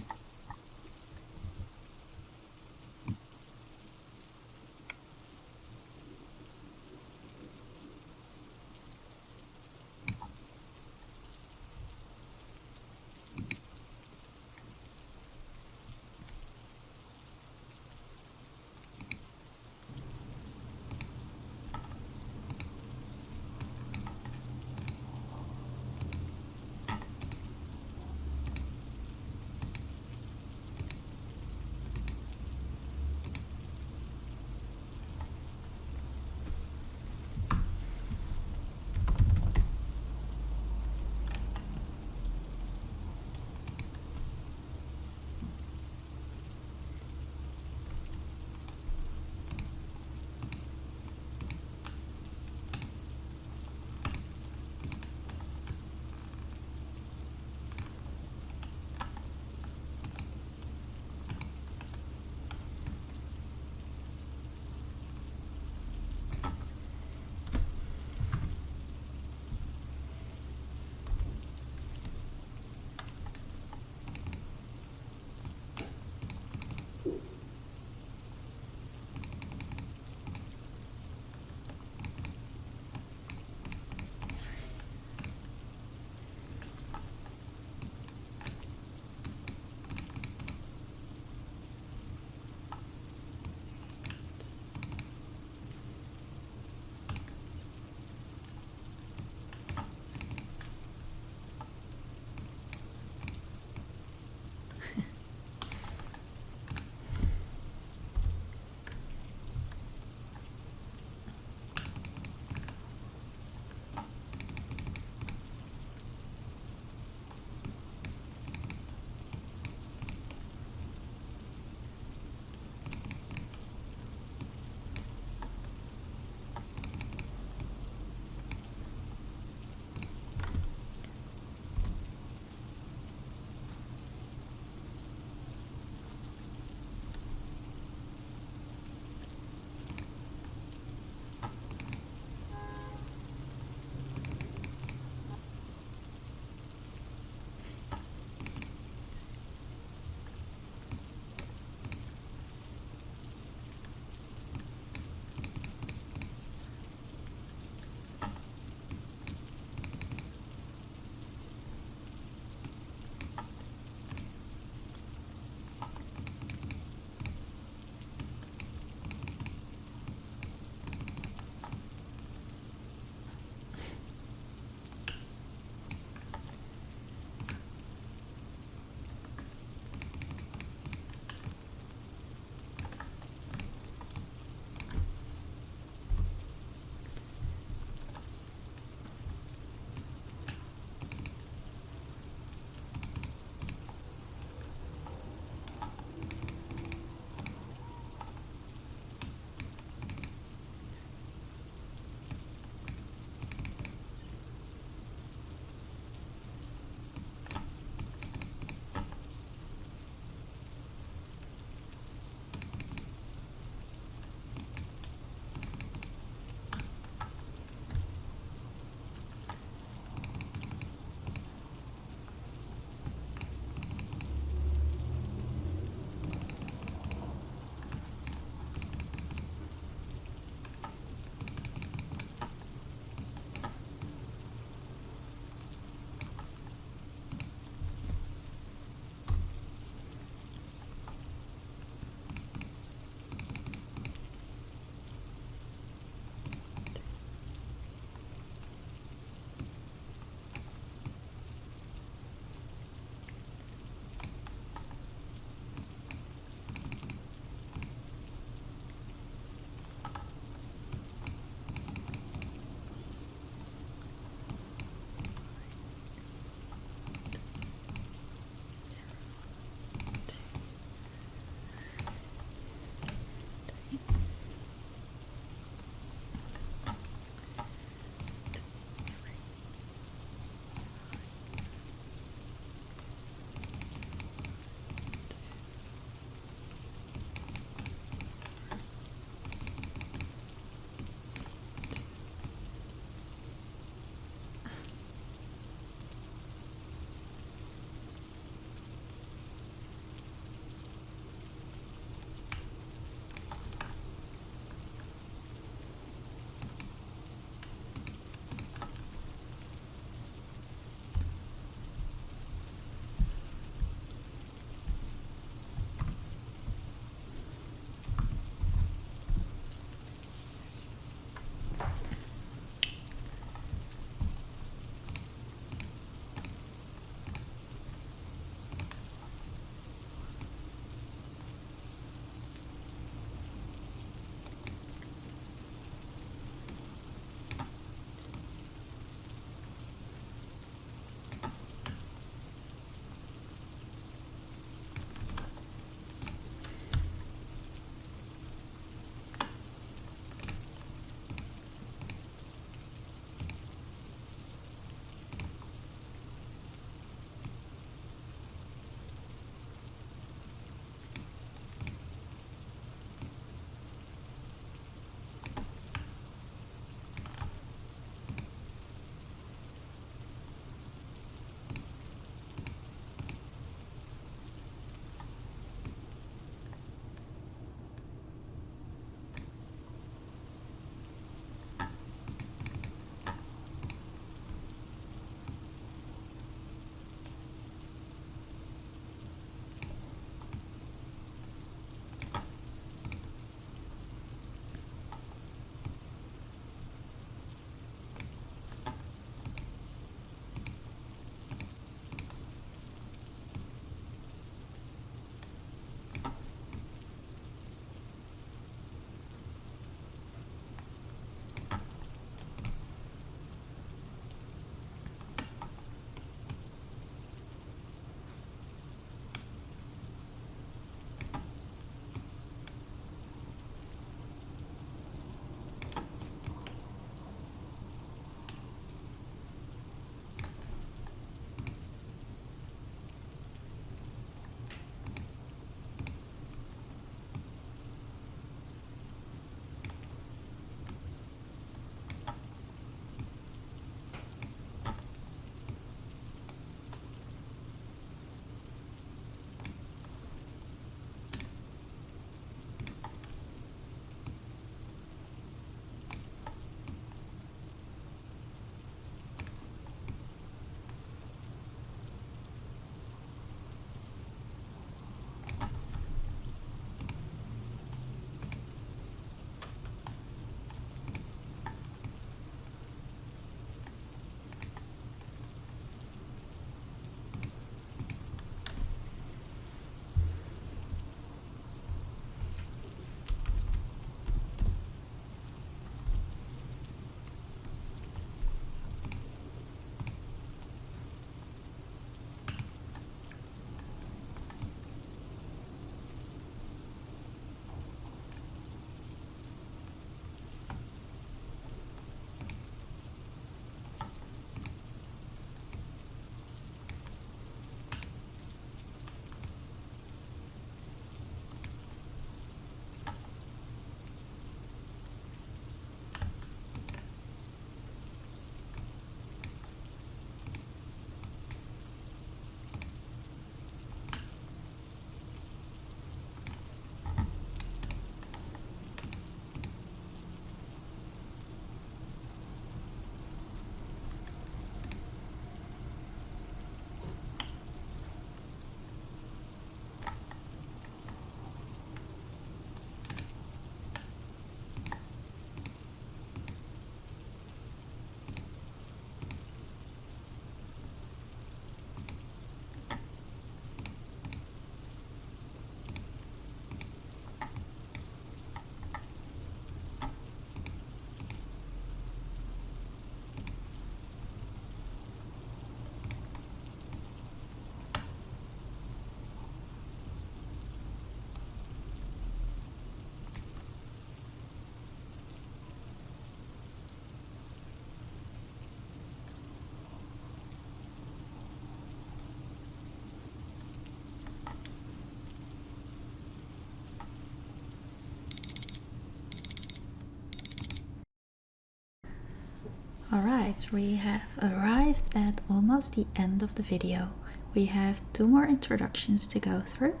Alright, we have arrived at almost the end of the video. We have 2 more introductions to go through,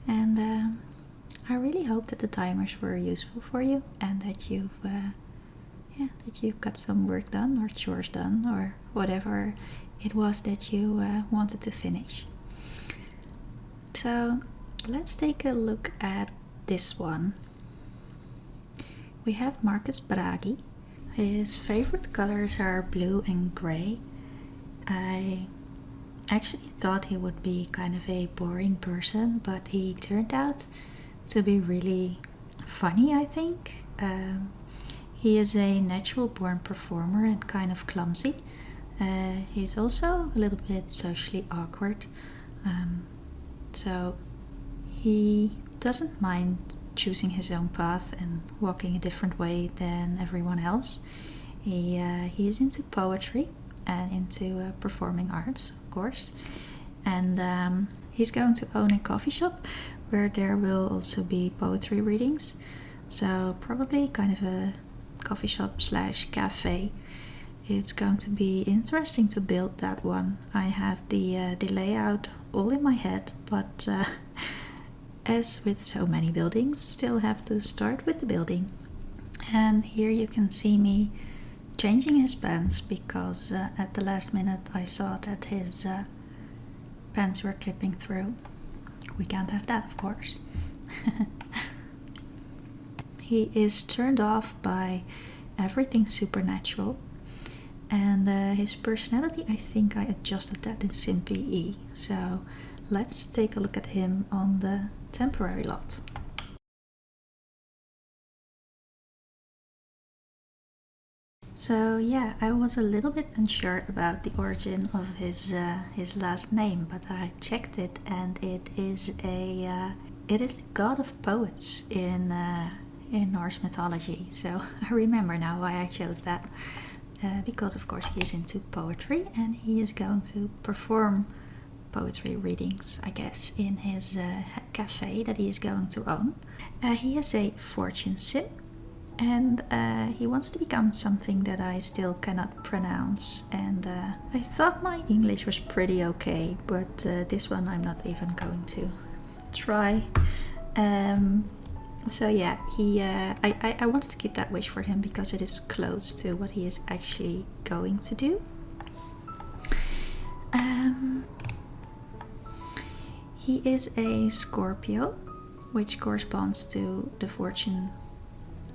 and I really hope that the timers were useful for you and that you've got some work done or chores done or whatever it was that you wanted to finish. So let's take a look at this one. We have Marcus Bragi, His favorite colors are blue and grey. I actually thought he would be kind of a boring person, but he turned out to be really funny, I think. He is a natural born performer and kind of clumsy. He's also a little bit socially awkward, so he doesn't mind choosing his own path and walking a different way than everyone else. He is into poetry and into performing arts, of course, and he's going to own a coffee shop where there will also be poetry readings, so probably kind of a coffee shop slash cafe. It's going to be interesting to build that one. I have the layout all in my head, but as with so many buildings, still have to start with the building. And here you can see me changing his pants because at the last minute I saw that his pants were clipping through. We can't have that, of course. He is turned off by everything supernatural, and his personality, I think I adjusted that in Simply E. So let's take a look at him on the temporary lot. So yeah, I was a little bit unsure about the origin of his last name, but I checked it, and it is the god of poets in Norse mythology. So I remember now why I chose that, because of course he is into poetry and he is going to perform poetry readings, I guess, in his cafe that he is going to own. He is a fortune sim, and he wants to become something that I still cannot pronounce, and I thought my English was pretty okay, but this one I'm not even going to try. So yeah, I want to keep that wish for him because it is close to what he is actually going to do. He is a Scorpio, which corresponds to the fortune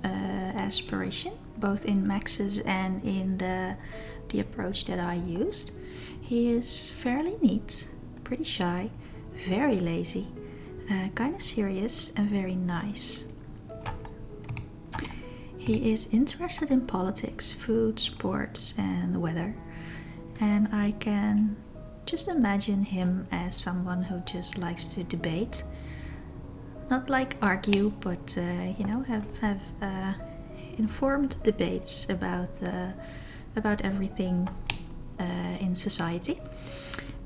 aspiration, both in Max's and in the approach that I used. He is fairly neat, pretty shy, very lazy, kind of serious and very nice. He is interested in politics, food, sports and the weather, and I can just imagine him as someone who just likes to debate. Not like argue, but have informed debates about everything in society.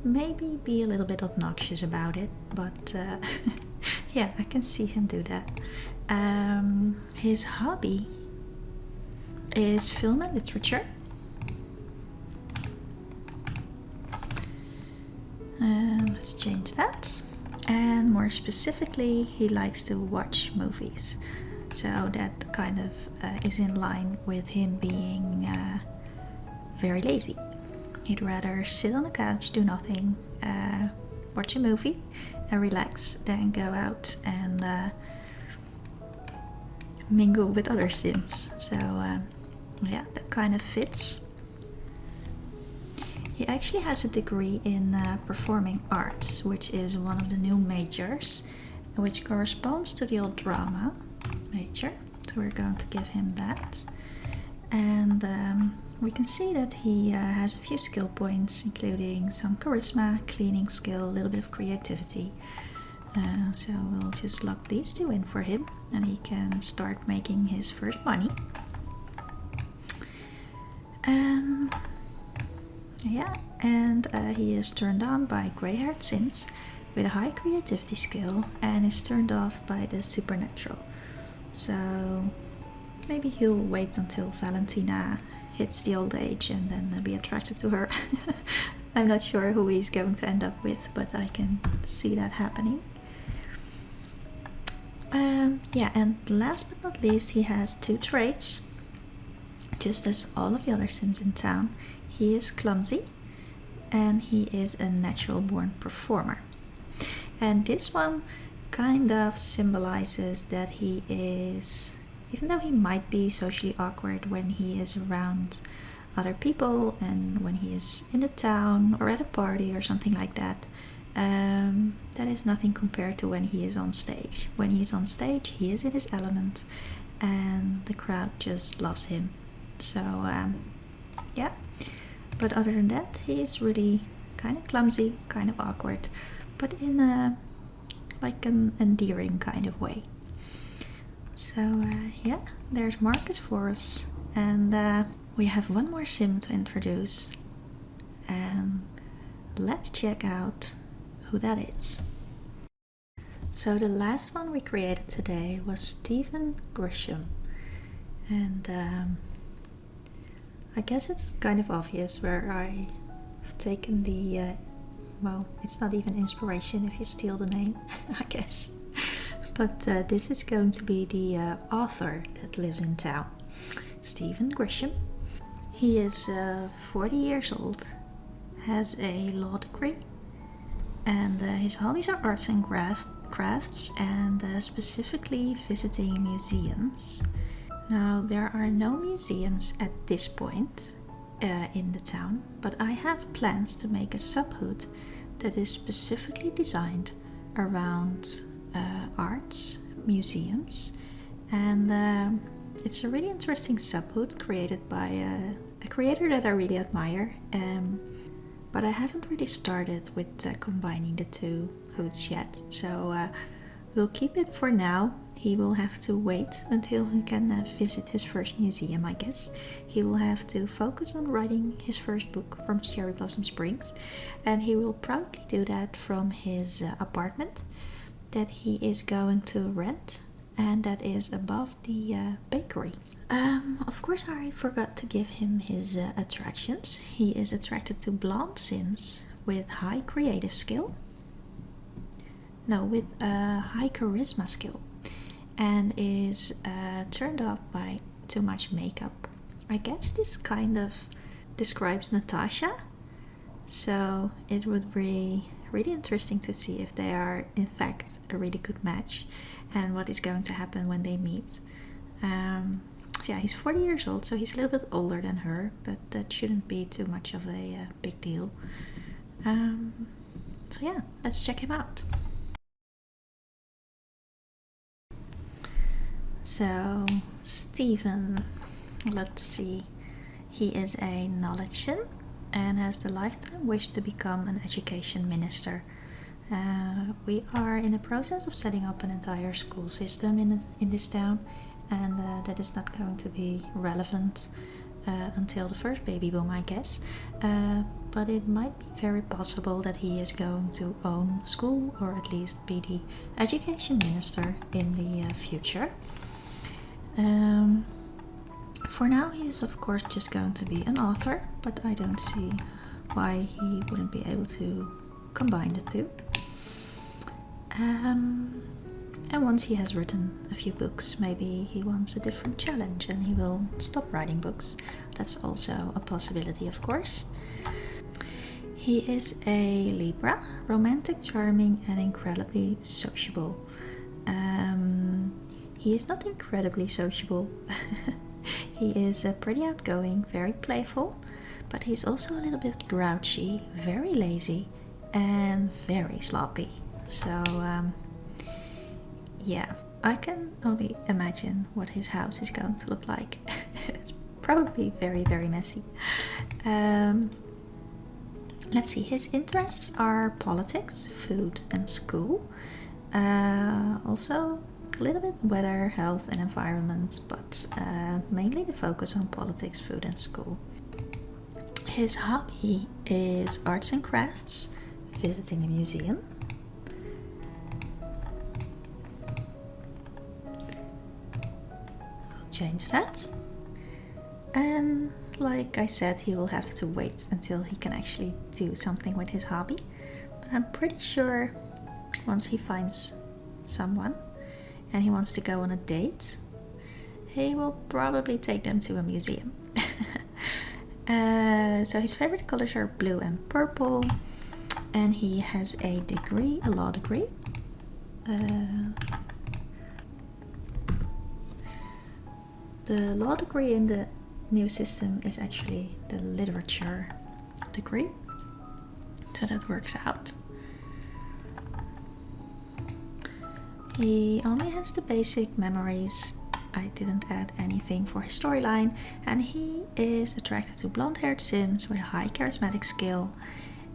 Maybe be a little bit obnoxious about it, but yeah, I can see him do that. His hobby is film and literature. Let's change that. And more specifically, he likes to watch movies. So that kind of is in line with him being very lazy. He'd rather sit on the couch, do nothing, watch a movie and relax, than go out and mingle with other sims. So yeah, that kind of fits. He actually has a degree in performing arts, which is one of the new majors, which corresponds to the old drama major. So we're going to give him that. And we can see that he has a few skill points, including some charisma, cleaning skill, a little bit of creativity. So we'll just lock these two in for him, and he can start making his first money. Yeah, and he is turned on by grey-haired sims with a high creativity skill, and is turned off by the supernatural. So maybe he'll wait until Valentina hits the old age and then be attracted to her. I'm not sure who he's going to end up with, but I can see that happening. Yeah, and last but not least, he has two traits. Just as all of the other sims in town, he is clumsy and he is a natural born performer. And this one kind of symbolizes that he is even though he might be socially awkward when he is around other people and when he is in the town or at a party or something like that, that is nothing compared to when he is on stage. When he is on stage, he is in his element and the crowd just loves him. So yeah, but other than that, he is really kind of clumsy, kind of awkward, but in a like an endearing kind of way. So yeah, there's Marcus for us, and we have one more sim to introduce, and let's check out who that is. So the last one we created today was Stephen Grisham, and I guess it's kind of obvious where I've taken the well, it's not even inspiration if you steal the name, I guess. But this is going to be the author that lives in town, Stephen Grisham. He is 40 years old, has a law degree, and his hobbies are arts and crafts, and specifically visiting museums. Now, there are no museums at this point in the town, but I have plans to make a subhood that is specifically designed around arts, museums, and it's a really interesting subhood created by a creator that I really admire, but I haven't really started with combining the two hoods yet, so we'll keep it for now. He will have to wait until he can visit his first museum, I guess. He will have to focus on writing his first book from Cherry Blossom Springs, and he will probably do that from his apartment that he is going to rent, and that is above the bakery. Of course, I forgot to give him his attractions. He is attracted to blonde sims with high creative skill. No, with high charisma skill, and is turned off by too much makeup. I guess this kind of describes Natasha, so it would be really interesting to see if they are in fact a really good match and what is going to happen when they meet. So yeah, he's 40 years old, so he's a little bit older than her, but that shouldn't be too much of a big deal. So yeah, let's check him out. So Stephen, let's see, he is a knowledge sim and has the lifetime wish to become an education minister. We are in the process of setting up an entire school system in this town, and that is not going to be relevant until the first baby boom, I guess. But it might be very possible that he is going to own a school, or at least be the education minister in the future. For now, he is of course just going to be an author, but I don't see why he wouldn't be able to combine the two. And once he has written a few books, maybe he wants a different challenge and he will stop writing books. That's also a possibility, of course. He is a Libra, romantic, charming, and incredibly sociable. He is not incredibly sociable. He is pretty outgoing, very playful, but he's also a little bit grouchy, very lazy, and very sloppy. So yeah, I can only imagine what his house is going to look like. It's probably very, very messy. Let's see, his interests are politics, food, and school. Also a little bit weather, health, and environment, but mainly the focus on politics, food, and school. His hobby is arts and crafts, visiting a museum. I'll change that. And like I said, he will have to wait until he can actually do something with his hobby. But I'm pretty sure once he finds someone and he wants to go on a date, he will probably take them to a museum. So his favorite colors are blue and purple, and he has a degree, a law degree. The law degree in the new system is actually the literature degree, so that works out. He only has the basic memories. I didn't add anything for his storyline, and he is attracted to blonde-haired Sims with high charismatic skill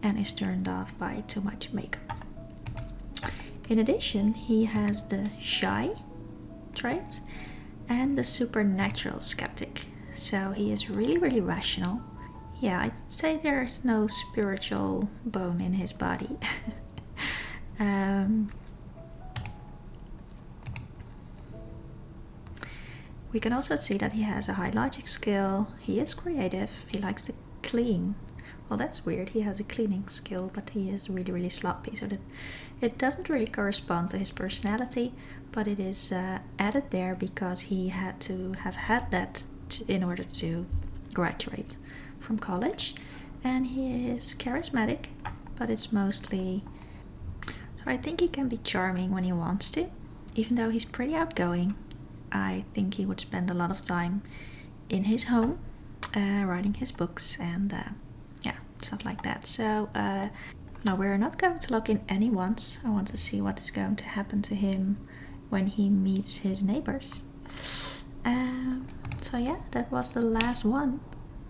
and is turned off by too much makeup. In addition, he has the shy trait and the supernatural skeptic, so he is really rational. Yeah, I'd say there's no spiritual bone in his body. We can also see that he has a high logic skill. He is creative. He likes to clean. Well, that's weird. He has a cleaning skill, but he is really sloppy, so that it doesn't really correspond to his personality, but it is added there because he had to have had that in order to graduate from college. And he is charismatic, but it's mostly... So I think he can be charming when he wants to, even though he's pretty outgoing. I think he would spend a lot of time in his home, writing his books and yeah, stuff like that. So no, we're not going to lock in any wants. I want to see what is going to happen to him when he meets his neighbors. So yeah, that was the last one.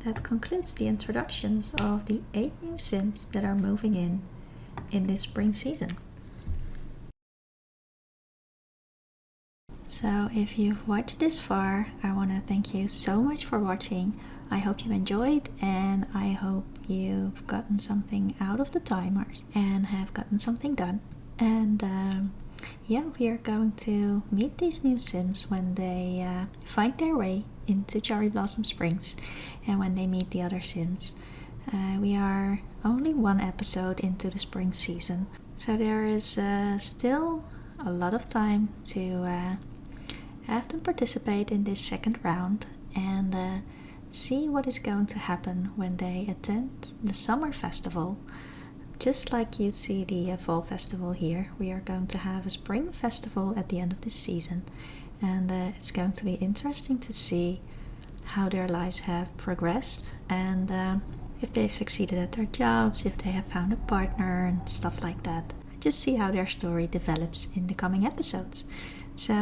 That concludes the introductions of the 8 new Sims that are moving in this spring season. So if you've watched this far, I want to thank you so much for watching. I hope you enjoyed, and I hope you've gotten something out of the timers and have gotten something done. And yeah, we are going to meet these new Sims when they find their way into Cherry Blossom Springs and when they meet the other Sims. We are only 1 episode into the spring season, so there is still a lot of time to have them participate in this second round and see what is going to happen when they attend the summer festival. Just like you see the fall festival here, we are going to have a spring festival at the end of this season, and it's going to be interesting to see how their lives have progressed and if they've succeeded at their jobs, if they have found a partner and stuff like that. Just see how their story develops in the coming episodes. So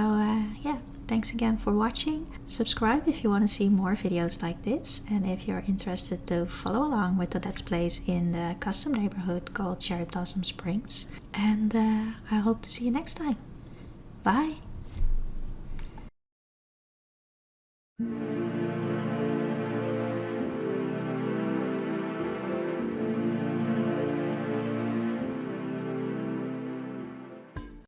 yeah, thanks again for watching. Subscribe if you want to see more videos like this, and if you're interested to follow along with the Let's Plays in the custom neighborhood called Cherry Blossom Springs. And I hope to see you next time. Bye!